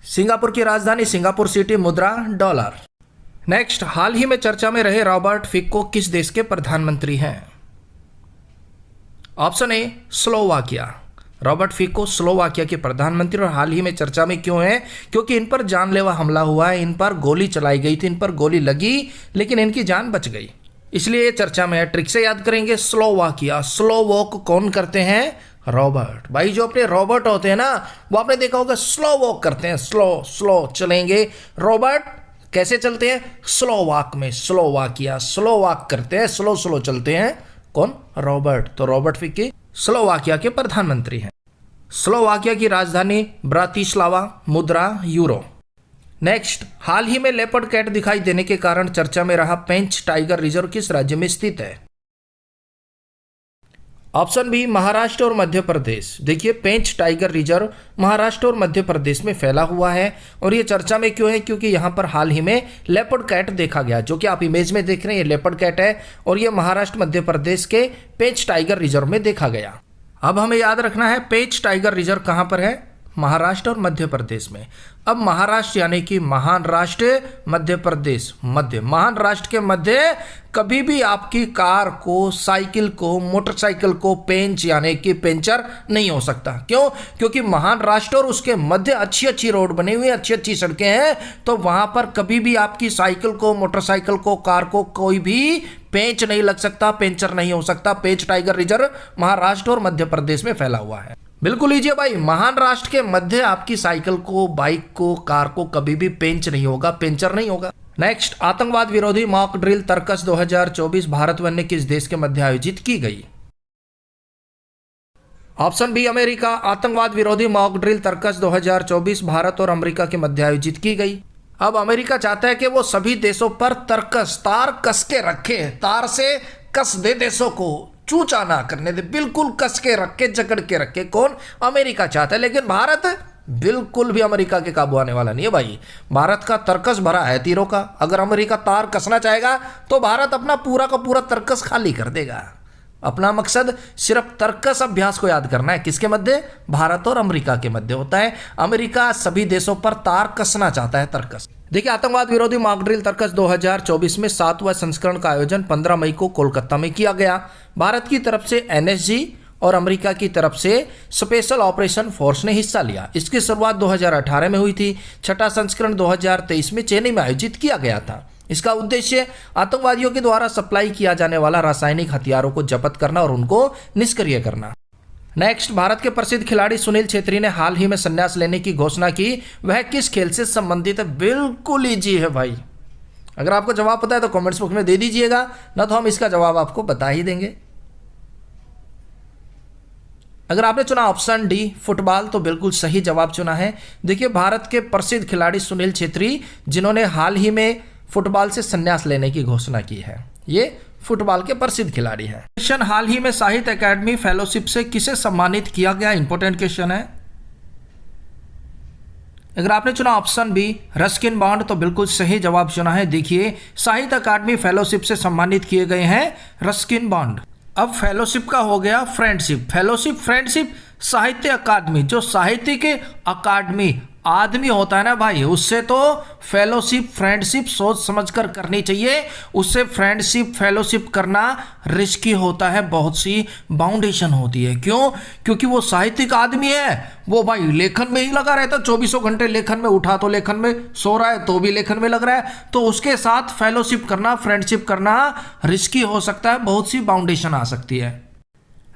सिंगापुर की राजधानी सिंगापुर सिटी, मुद्रा डॉलर। नेक्स्ट, हाल ही में चर्चा में रहे रॉबर्ट फिको किस देश के प्रधानमंत्री हैं? ऑप्शन ए, स्लोवाकिया। रॉबर्ट फिको स्लोवाकिया के प्रधानमंत्री और हाल ही में चर्चा में क्यों है? क्योंकि इन पर जानलेवा हमला हुआ है, इन पर गोली चलाई गई थी, इन पर गोली लगी लेकिन इनकी जान बच गई, इसलिए ये चर्चा में है। ट्रिक से याद करेंगे, स्लोवाकिया। स्लो वॉक कौन करते हैं? रॉबर्ट भाई। जो अपने रॉबर्ट होते हैं ना, वो आपने देखा होगा स्लो वॉक करते हैं, स्लो चलेंगे। रॉबर्ट कैसे चलते हैं? स्लो वॉक में। स्लोवाकिया स्लो वॉक करते हैं, स्लो चलते हैं। कौन? रॉबर्ट। तो रॉबर्ट फिको स्लोवाकिया के प्रधानमंत्री हैं। स्लोवाकिया की राजधानी ब्रातिस्लावा, मुद्रा यूरो। नेक्स्ट, हाल ही में लेपर्ड कैट दिखाई देने के कारण चर्चा में रहा पेंच टाइगर रिजर्व किस राज्य में स्थित है? ऑप्शन बी, महाराष्ट्र और मध्य प्रदेश। देखिए, पेंच टाइगर रिजर्व महाराष्ट्र और मध्य प्रदेश में फैला हुआ है और ये चर्चा में क्यों है? क्योंकि यहाँ पर हाल ही में लेपर्ड कैट देखा गया, जो कि आप इमेज में देख रहे हैं, ये लेपर्ड कैट है और ये महाराष्ट्र मध्य प्रदेश के पेंच टाइगर रिजर्व में देखा गया। अब हमें याद रखना है, पेंच टाइगर रिजर्व कहाँ पर है? महाराष्ट्र और मध्य प्रदेश में। अब महाराष्ट्र यानी कि महान राष्ट्र, मध्य प्रदेश मध्य। महान राष्ट्र के मध्य कभी भी आपकी कार को, साइकिल को, मोटरसाइकिल को पेंच यानी कि पेंचर नहीं हो सकता। क्यों? क्योंकि महान राष्ट्र और उसके मध्य अच्छी रोड बनी हुई है, अच्छी सड़कें हैं, तो वहां पर कभी भी आपकी साइकिल को, मोटरसाइकिल को, कार को कोई भी पेंच नहीं लग सकता, पेंचर नहीं हो सकता। पेंच टाइगर रिजर्व महाराष्ट्र और मध्य प्रदेश में फैला हुआ है। बिल्कुल लीजिए भाई, महान राष्ट्र के मध्य आपकी साइकिल को, बाइक को, कार को कभी भी पेंच नहीं होगा, पेंचर नहीं होगा। नेक्स्ट, आतंकवाद विरोधी मॉक ड्रिल तर्कस 2024 भारत व अन्य किस देश के मध्य आयोजित की गई? Option B, America. आतंकवाद विरोधी मॉक ड्रिल तर्कस 2024 भारत और अमेरिका के मध्य आयोजित की गई। अब अमेरिका चाहता है कि वो सभी देशों पर तर्कस, तार कस के रखे, तार से कस दे, देशों को चूचा ना करने दे, बिल्कुल कस के रखे, जकड़ के रखे। कौन? अमेरिका चाहता है, लेकिन भारत बिल्कुल भी अमेरिका के काबू आने वाला नहीं है भाई। भारत का तर्कस भरा है तीरों का। अगर अमेरिका तार कसना चाहेगा तो भारत अपना पूरा का पूरा तर्कस खाली कर देगा। अपना मकसद सिर्फ तर्कस अभ्यास को याद करना है। किसके मध्य? भारत और अमेरिका के मध्य होता है। अमेरिका सभी देशों पर तार कसना चाहता है, तर्कस। देखिए, आतंकवाद विरोधी मॉक ड्रिल तर्कस 2024 में 7वां संस्करण का आयोजन 15 मई को कोलकाता में किया गया। भारत की तरफ से एनएसजी और अमेरिका की तरफ से स्पेशल ऑपरेशन फोर्स ने हिस्सा लिया। इसकी शुरुआत 2018 में हुई थी। छठा संस्करण 2023 में चेन्नई में आयोजित किया गया था। इसका उद्देश्य आतंकवादियों के द्वारा सप्लाई किया जाने वाला रासायनिक हथियारों को जब्त करना और उनको निष्क्रिय करना। नेक्स्ट, भारत के प्रसिद्ध खिलाड़ी सुनील छेत्री ने हाल ही में संन्यास लेने की घोषणा की। वह किस खेल से संबंधित है? बिल्कुल इजी है भाई। अगर आपको जवाब पता है तो कमेंट्स बॉक्स में दे दीजिएगा, ना तो हम इसका जवाब आपको बता ही देंगे। अगर आपने चुना ऑप्शन डी फुटबॉल, तो बिल्कुल सही जवाब चुना है। देखिए, भारत के प्रसिद्ध खिलाड़ी सुनील छेत्री, जिन्होंने हाल ही में फुटबॉल से संन्यास लेने की घोषणा की है, ये फुटबॉल के प्रसिद्ध खिलाड़ी हैं। क्वेश्चन, हाल ही में साहित्य अकादमी फेलोशिप से किसे सम्मानित किया गया? इंपॉर्टेंट क्वेश्चन है। अगर आपने चुना ऑप्शन बी रस्किन बॉन्ड, तो बिल्कुल सही जवाब चुना है। देखिए, साहित्य अकादमी फेलोशिप से सम्मानित किए गए हैं रस्किन बॉन्ड। अब फेलोशिप का हो गया फ्रेंडशिप। फेलोशिप, फ्रेंडशिप, साहित्य अकादमी, जो साहित्य के अकादमी आदमी होता है ना भाई, उससे तो फेलोशिप, फ्रेंडशिप सोच समझकर करनी चाहिए। उससे फ्रेंडशिप, फेलोशिप करना रिस्की होता है, बहुत सी बाउंडेशन होती है। क्यों? क्योंकि वो साहित्यिक आदमी है, वो भाई लेखन में ही लगा रहता है, 24 घंटे लेखन में, उठा तो लेखन में, सो रहा है तो भी लेखन में लग रहा है। तो उसके साथ फेलोशिप करना, फ्रेंडशिप करना रिस्की हो सकता है, बहुत सी बाउंडेशन आ सकती है।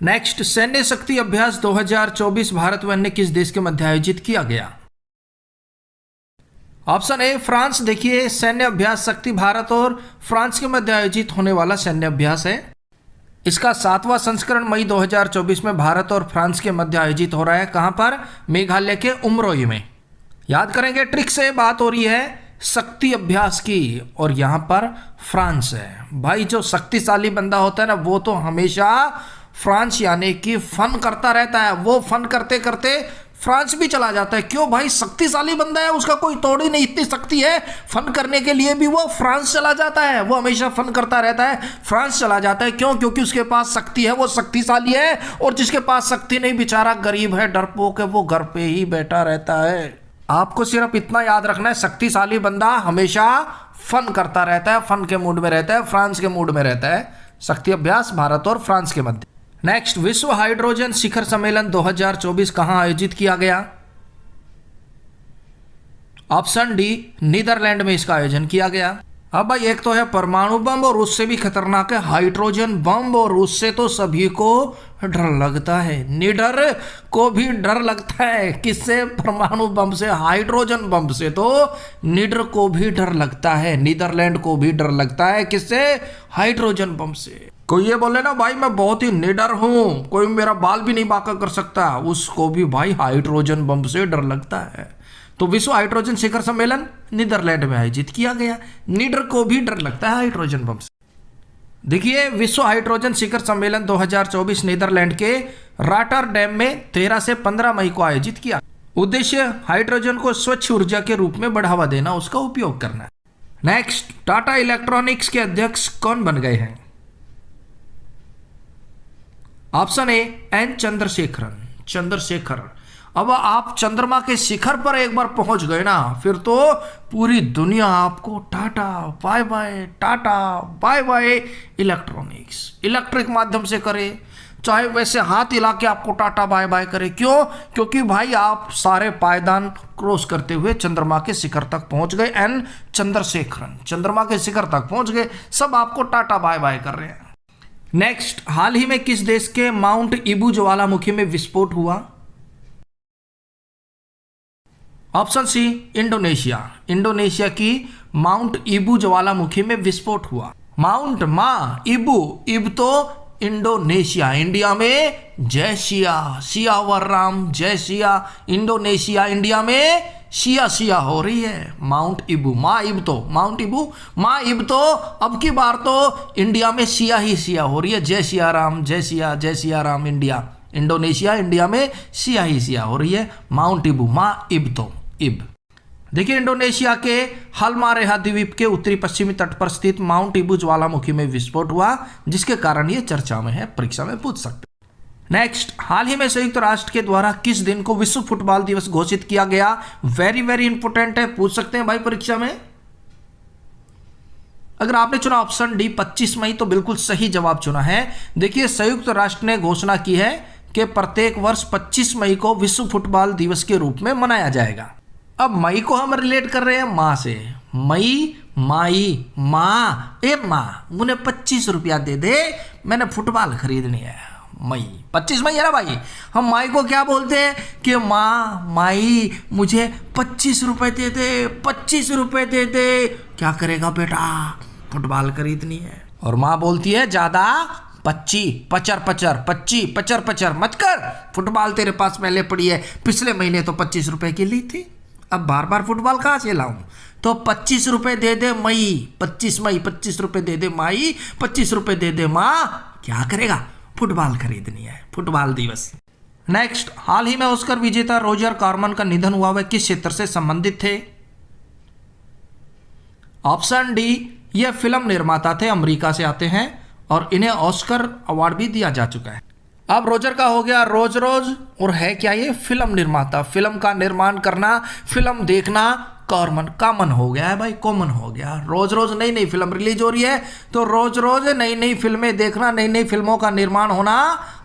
नेक्स्ट, सैन्य शक्ति अभ्यास 2024 भारत व अन्य किस देश के मध्य आयोजित किया गया? Option A France. देखिए, सैन्य अभ्यास शक्ति भारत और फ्रांस के मध्य आयोजित होने वाला सैन्य अभ्यास है। इसका 7वां संस्करण मई 2024 में भारत और फ्रांस के मध्य आयोजित हो रहा है। कहां पर? मेघालय के उमरोई में। याद करेंगे, ट्रिक से बात हो रही है शक्ति अभ्यास की, और यहां पर फ्रांस है। भाई जो शक्तिशाली बंदा होता है ना, वो तो हमेशा फ्रांस यानी कि फन करता रहता है। वो फन करते करते फ्रांस भी चला जाता है। क्यों भाई? शक्तिशाली बंदा है, उसका कोई तोड़ ही नहीं, इतनी शक्ति है। फन करने के लिए भी वो फ्रांस चला जाता है। वो हमेशा फन करता रहता है, फ्रांस चला जाता है। क्यों? क्योंकि उसके पास शक्ति है, वो शक्तिशाली है। और जिसके पास शक्ति नहीं, बेचारा गरीब है, डरपोक है, वो घर पे ही बैठा रहता है। आपको सिर्फ इतना याद रखना है, शक्तिशाली बंदा हमेशा फन करता रहता है, फन के मूड में रहता है, फ्रांस के मूड में रहता है। शक्ति अभ्यास भारत और फ्रांस के मध्य। नेक्स्ट, विश्व हाइड्रोजन शिखर सम्मेलन 2024 कहां आयोजित किया गया? ऑप्शन डी, नीदरलैंड में इसका आयोजन किया गया। अब भाई एक तो है परमाणु बम, और उससे भी खतरनाक है हाइड्रोजन बम, और उससे तो सभी को डर लगता है। निडर को भी डर लगता है। किससे? परमाणु बम से। हाइड्रोजन बम से तो निडर को भी डर लगता है, नीदरलैंड को भी डर लगता है। किससे? हाइड्रोजन बम से। कोई ये बोले ना भाई मैं बहुत ही निडर हूं, कोई मेरा बाल भी नहीं बांका कर सकता, उसको भी भाई हाइड्रोजन बम से डर लगता है। तो विश्व हाइड्रोजन शिखर सम्मेलन नीदरलैंड में आयोजित किया गया। निडर को भी डर लगता है हाइड्रोजन बम से। देखिए, विश्व हाइड्रोजन शिखर सम्मेलन 2024 नीदरलैंड के रॉटरडैम में 13 से 15 मई को आयोजित किया। उद्देश्य हाइड्रोजन को स्वच्छ ऊर्जा के रूप में बढ़ावा देना, उसका उपयोग करना। नेक्स्ट, टाटा इलेक्ट्रॉनिक्स के अध्यक्ष कौन बन गए हैं? Option A, N Chandrasekaran. Chandrashekhar. अब आप चंद्रमा के शिखर पर एक बार पहुंच गए ना, फिर तो पूरी दुनिया आपको tata bye bye, tata bye bye electronics, electric माध्यम से करे, चाहे वैसे हाथ हिला के आपको टाटा बाय बाय करे। क्यों? क्योंकि भाई आप सारे पायदान क्रॉस करते हुए चंद्रमा के शिखर तक पहुंच गए। एन चंद्रशेखरन चंद्रमा के शिखर तक पहुंच गए, सब आपको टाटा बाय बाय कर रहे हैं। नेक्स्ट, हाल ही में किस देश के माउंट ईबू ज्वालामुखी में विस्फोट हुआ? Option C, Indonesia. इंडोनेशिया की माउंट ईबू ज्वालामुखी में विस्फोट हुआ। माउंट ईबू, ईब तो इंडोनेशिया, इंडिया में जय सिया, सियावर राम, जय सिया। इंडोनेशिया, इंडिया में सिया सिया हो रही है। माउंट ईबू, ईब तो माउंट ईबू, ईब तो अब की बार तो इंडिया में सिया ही सिया हो रही है। जय सिया राम, जय Siya Ram. India, Indonesia, India में सिया ही सिया हो रही है। माउंट ईबू, ईब तो ईब। देखिए, इंडोनेशिया के हलमारेहा द्वीप के उत्तरी पश्चिमी तट पर स्थित माउंट ईबू ज्वालामुखी में विस्फोट हुआ, जिसके कारण ये चर्चा में है, परीक्षा में पूछ सकते। नेक्स्ट, हाल ही में संयुक्त राष्ट्र के द्वारा किस दिन को विश्व फुटबॉल दिवस घोषित किया गया? वेरी वेरी इंपोर्टेंट है, पूछ सकते हैं भाई परीक्षा में। अगर आपने चुना ऑप्शन डी 25 मई तो बिल्कुल सही जवाब चुना है। देखिए, संयुक्त राष्ट्र ने घोषणा की है कि प्रत्येक वर्ष 25 मई को विश्व फुटबॉल दिवस के रूप में मनाया जाएगा। अब मई को हम रिलेट कर रहे हैं माँ से। मई, माई, माँ, ए माँ मुझे 25 रुपया दे दे, मैंने फुटबॉल खरीदनी है। मई, 25 मई है ना भाई। हम माई को क्या बोलते हैं कि माँ, माई मुझे 25 रुपए दे दे, 25 रुपए दे दे। क्या करेगा बेटा? फुटबॉल खरीदनी है। और माँ बोलती है ज्यादा 25, पचर पचर, 25, पचर पचर मत कर, फुटबॉल तेरे पास पहले पड़ी है, पिछले महीने तो 25 रुपए की ली थी, अब बार बार फुटबॉल कहाँ से लाऊं? तो 25 रुपए दे दे मई, 25 मई, 25 रुपए दे दे माई, 25 रुपए दे दे माँ। क्या करेगा? फुटबॉल खरीदनी है, फुटबॉल दिवस। नेक्स्ट, हाल ही में ऑस्कर विजेता रोजर कॉर्मन का निधन हुआ, वह किस क्षेत्र से संबंधित थे? ऑप्शन डी, यह फिल्म निर्माता थे, अमेरिका से आते हैं और इन्हें ऑस्कर अवार्ड भी दिया जा चुका है। अब रोजर का हो गया रोज रोज, और है क्या ये? फिल्म निर्माता, फिल्म का निर्माण करना, फिल्म देखना कॉमन हो गया है भाई, कॉमन हो गया। रोज रोज नई नई फिल्म रिलीज हो रही है, तो रोज रोज नई नई फिल्में देखना, नई नई फिल्मों का निर्माण होना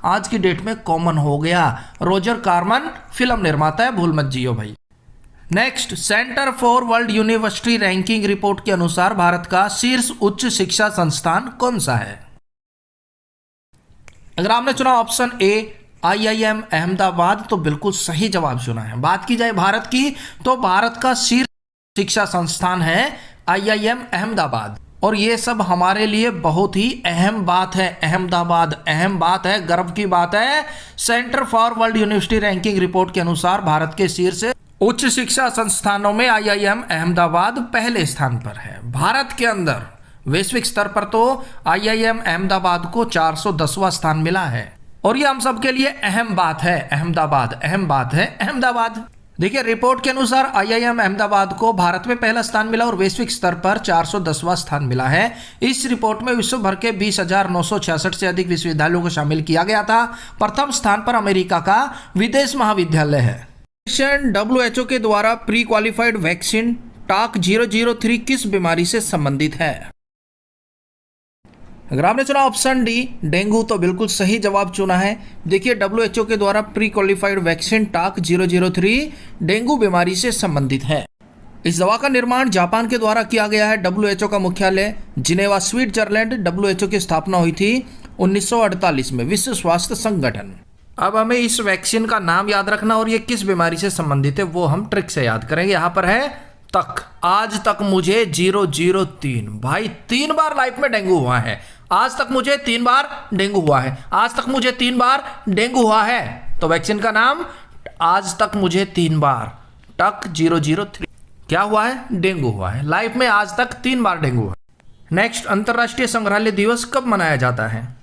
आज की डेट में कॉमन हो गया। रोजर कॉर्मन फिल्म निर्माता है, भूल मत जियो भाई। Next, centre for world university ranking report के अनुसार भारत का शीर्ष उच्च शिक्षा संस्थान कौन सा है? अगर आपने चुना ऑप्शन ए IIM अहमदाबाद तो बिल्कुल सही जवाब चुना है। बात की जाए भारत की तो भारत का शीर्ष शिक्षा संस्थान है IIM अहमदाबाद। और ये सब हमारे लिए बहुत ही अहम बात है। अहमदाबाद अहम बात है, गर्व की बात है। Centre for world university ranking report के अनुसार भारत के शीर्ष उच्च शिक्षा संस्थानों में आईआईएम अहमदाबाद पहले स्थान पर है। भारत के अंदर वैश्विक स्तर पर तो आईआईएम अहमदाबाद को 410वां स्थान मिला है और ये हम सबके लिए अहम बात है। अहमदाबाद अहम बात है। अहमदाबाद देखिए, रिपोर्ट के अनुसार आईआईएम अहमदाबाद को भारत में पहला स्थान मिला और वैश्विक स्तर पर 410वां स्थान मिला है। इस रिपोर्ट में विश्व भर के 20,966 से अधिक विश्वविद्यालयों को शामिल किया गया था। प्रथम स्थान पर अमेरिका का विदेश महाविद्यालय है। WHO के द्वारा प्री क्वालिफाइड वैक्सीन टाक 003 किस बीमारी से संबंधित है? अगर आपने चुना ऑप्शन डी डेंगू तो बिल्कुल सही जवाब चुना है। देखिए, WHO के द्वारा प्री क्वालिफाइड वैक्सीन टाक 003 डेंगू बीमारी से संबंधित है। इस दवा का निर्माण जापान के द्वारा किया गया है। WHO का मुख्यालय जिनेवा स्विट्जरलैंड। WHO की स्थापना हुई थी 1948 में, विश्व स्वास्थ्य संगठन। अब हमें इस वैक्सीन का नाम याद रखना और ये किस बीमारी से संबंधित है वो हम ट्रिक से याद करेंगे। यहाँ पर है तक। आज तक मुझे 003 भाई 3 बार लाइफ में डेंगू हुआ है। आज तक मुझे 3 बार डेंगू हुआ है। आज तक मुझे 3 बार डेंगू हुआ है। तो वैक्सीन का नाम आज तक मुझे 3 बार टक 003। क्या हुआ है? डेंगू हुआ है। लाइफ में आज तक 3 बार डेंगू हुआ है। नेक्स्ट, अंतर्राष्ट्रीय संग्रहालय दिवस कब मनाया जाता है?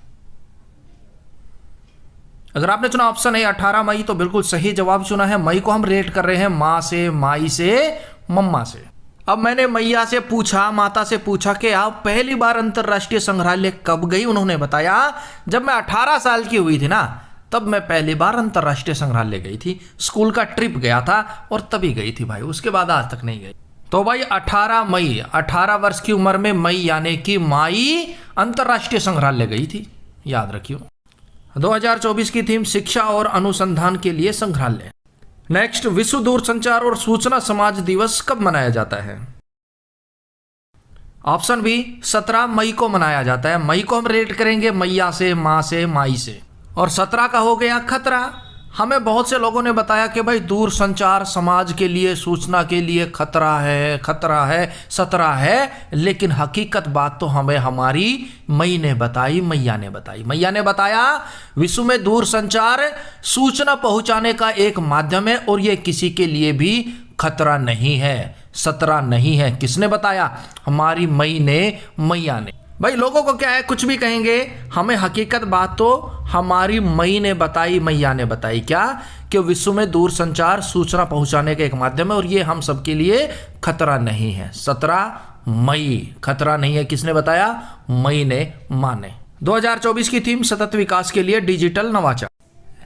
अगर आपने चुना ऑप्शन ए 18 मई तो बिल्कुल सही जवाब चुना है। मई को हम रेट कर रहे हैं माँ से, माई से, मम्मा से। अब मैंने मैया से पूछा, माता से पूछा कि आप पहली बार अंतर्राष्ट्रीय संग्रहालय कब गई? उन्होंने बताया जब मैं 18 साल की हुई थी ना, तब मैं पहली बार अंतर्राष्ट्रीय संग्रहालय गई थी। स्कूल का ट्रिप गया था और तभी गई थी भाई, उसके बाद आज तक नहीं गई। तो भाई 18 मई, 18 वर्ष की उम्र में मई यानी कि माई अंतर्राष्ट्रीय संग्रहालय गई थी, याद रखियो। 2024 की थीम शिक्षा और अनुसंधान के लिए संग्रहालय। नेक्स्ट, विश्व दूरसंचार और सूचना समाज दिवस कब मनाया जाता है? ऑप्शन बी 17 मई को मनाया जाता है। मई को हम रेट करेंगे मैया से, माँ से, माई से। और 17 का हो गया खतरा। हमें बहुत से लोगों ने बताया कि भाई दूर संचार समाज के लिए, सूचना के लिए खतरा है, खतरा है, 17 है। लेकिन हकीकत बात तो हमें हमारी मई ने बताई, मैया ने बताई। मैया ने बताया विश्व में दूर संचार सूचना पहुंचाने का एक माध्यम है और यह किसी के लिए भी खतरा नहीं है, 17 नहीं है। किसने बताया? हमारी मई ने, मैया ने। भाई लोगों को क्या है, कुछ भी कहेंगे, हमें हकीकत बात तो हमारी मई ने बताई, मैया ने बताई। क्या? कि विश्व में दूर संचार सूचना पहुंचाने का एक माध्यम है और ये हम सबके लिए खतरा नहीं है। 17 मई खतरा नहीं है। किसने बताया? मई ने, मां ने। 2024 की थीम सतत विकास के लिए डिजिटल नवाचार।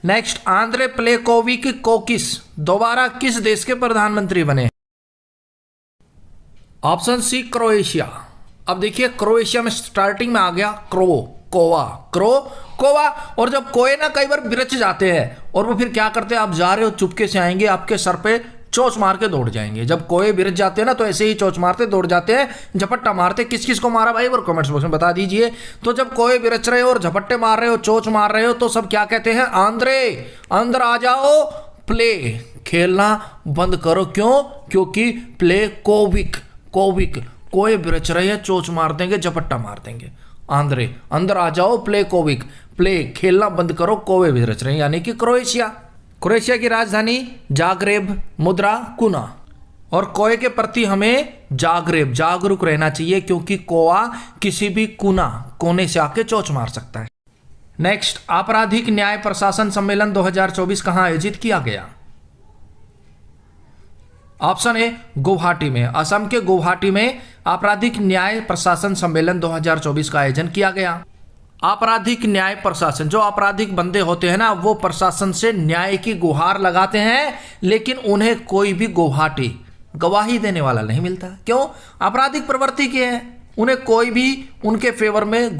नेक्स्ट, आंद्रे प्लेकोविक कोकिस दोबारा किस देश के प्रधानमंत्री बने? Option C Croatia. अब देखिए, क्रोएशिया में स्टार्टिंग में आ गया कोवा। और जब कोए ना कई बार बिरच जाते हैं और वो फिर क्या करते हैं, आप जा रहे हो चुपके से आएंगे, आपके सर पे चोच मार के दौड़ जाएंगे। जब कोए बिरच जाते हैं ना तो ऐसे ही चोच मारते दौड़ जाते हैं, झपट्टा मारते। किस किस को मारा भाई वो कमेंट्स बॉक्स में बता दीजिए। तो जब कोए बिरच रहे हो और झपट्टे मार रहे हो, चोच मार रहे हो, तो सब क्या कहते हैं? आंद्रे, अंदर आ जाओ, प्ले खेलना बंद करो। क्यों? क्योंकि प्ले कोविक कोए बिरच रहे हैं, चोच मार देंगे, झपट्टा मार देंगे। आंद्रे, अंदर आ जाओ, प्ले कोविक, प्ले खेलना बंद करो, कोए बिरच रहे हैं, यानी कि क्रोएशिया की राजधानी जागरेब, मुद्रा कुना। और कोए के प्रति हमें जागरूक रहना चाहिए क्योंकि कोआ किसी भी कोने से आके चोच मार सकता है। नेक्स्ट, आपराधिक न्याय प्रशासन सम्मेलन 2024 कहां आयोजित किया गया? ऑप्शन ए गुवाहाटी में। असम के गुवाहाटी में आपराधिक न्याय प्रशासन सम्मेलन 2024 का आयोजन किया गया। आपराधिक न्याय प्रशासन, जो आपराधिक बंदे होते हैं ना, वो प्रशासन से न्याय की गुहार लगाते हैं, लेकिन उन्हें कोई भी गवाही देने वाला नहीं मिलता। क्यों? आपराधिक प्रवृत्ति के हैं, उन्हें कोई भी उनके फेवर में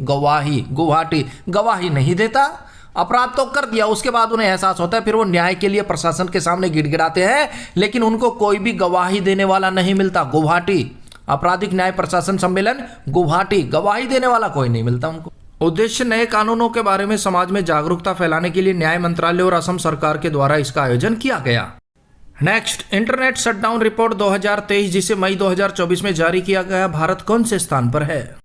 गवाही नहीं देता। अपराध तो कर दिया, उसके बाद उन्हें एहसास होता है, फिर वो न्याय के लिए प्रशासन के सामने गिड़गिड़ाते हैं, लेकिन उनको कोई भी गवाही देने वाला नहीं मिलता। गुवाहाटी आपराधिक न्याय प्रशासन सम्मेलन गुवाहाटी, गवाही देने वाला कोई नहीं मिलता उनको। उद्देश्य, नए कानूनों के बारे में समाज में जागरूकता फैलाने के लिए न्याय मंत्रालय और असम सरकार के द्वारा इसका आयोजन किया गया। नेक्स्ट, इंटरनेट शटडाउन रिपोर्ट 2023 जिसे मई 2024 में जारी किया गया, भारत कौन से स्थान पर है?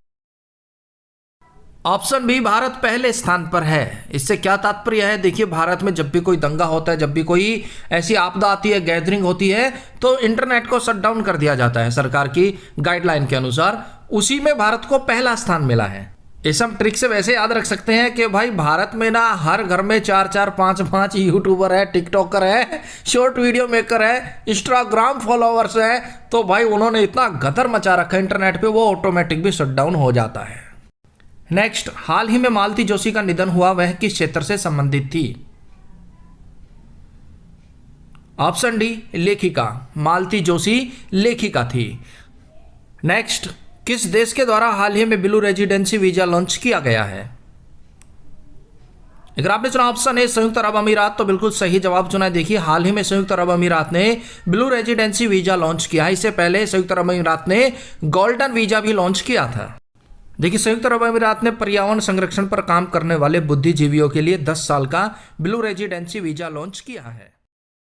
ऑप्शन बी, भारत पहले स्थान पर है। इससे क्या तात्पर्य है? देखिए, भारत में जब भी कोई दंगा होता है, जब भी कोई ऐसी आपदा आती है, गैदरिंग होती है, तो इंटरनेट को शट डाउन कर दिया जाता है सरकार की गाइडलाइन के अनुसार। उसी में भारत को पहला स्थान मिला है। इस हम ट्रिक से वैसे याद रख सकते हैं कि भाई भारत में ना हर घर में 4-4, 5-5 यूट्यूबर है, टिकटॉकर है, शॉर्ट वीडियो मेकर है, इंस्टाग्राम फॉलोअर्स है, तो भाई उन्होंने इतना गदर मचा रखा है इंटरनेट पे, वो ऑटोमेटिक भी शट डाउन हो जाता है। नेक्स्ट, हाल ही में मालती जोशी का निधन हुआ, वह किस क्षेत्र से संबंधित थी? ऑप्शन डी, लेखिका। मालती जोशी लेखिका थी। नेक्स्ट, किस देश के द्वारा हाल ही में ब्लू रेजिडेंसी वीजा लॉन्च किया गया है? अगर आपने चुना ऑप्शन ए, संयुक्त अरब अमीरात, तो बिल्कुल सही जवाब चुना है। देखिए, हाल ही में संयुक्त अरब अमीरात ने ब्लू रेजिडेंसी वीजा लॉन्च किया है। इससे पहले संयुक्त अरब अमीरात ने गोल्डन वीजा भी लॉन्च किया था। देखिए, संयुक्त अरब अमीरात ने पर्यावरण संरक्षण पर काम करने वाले बुद्धिजीवियों के लिए 10 साल का ब्लू रेजिडेंसी वीजा लॉन्च किया है।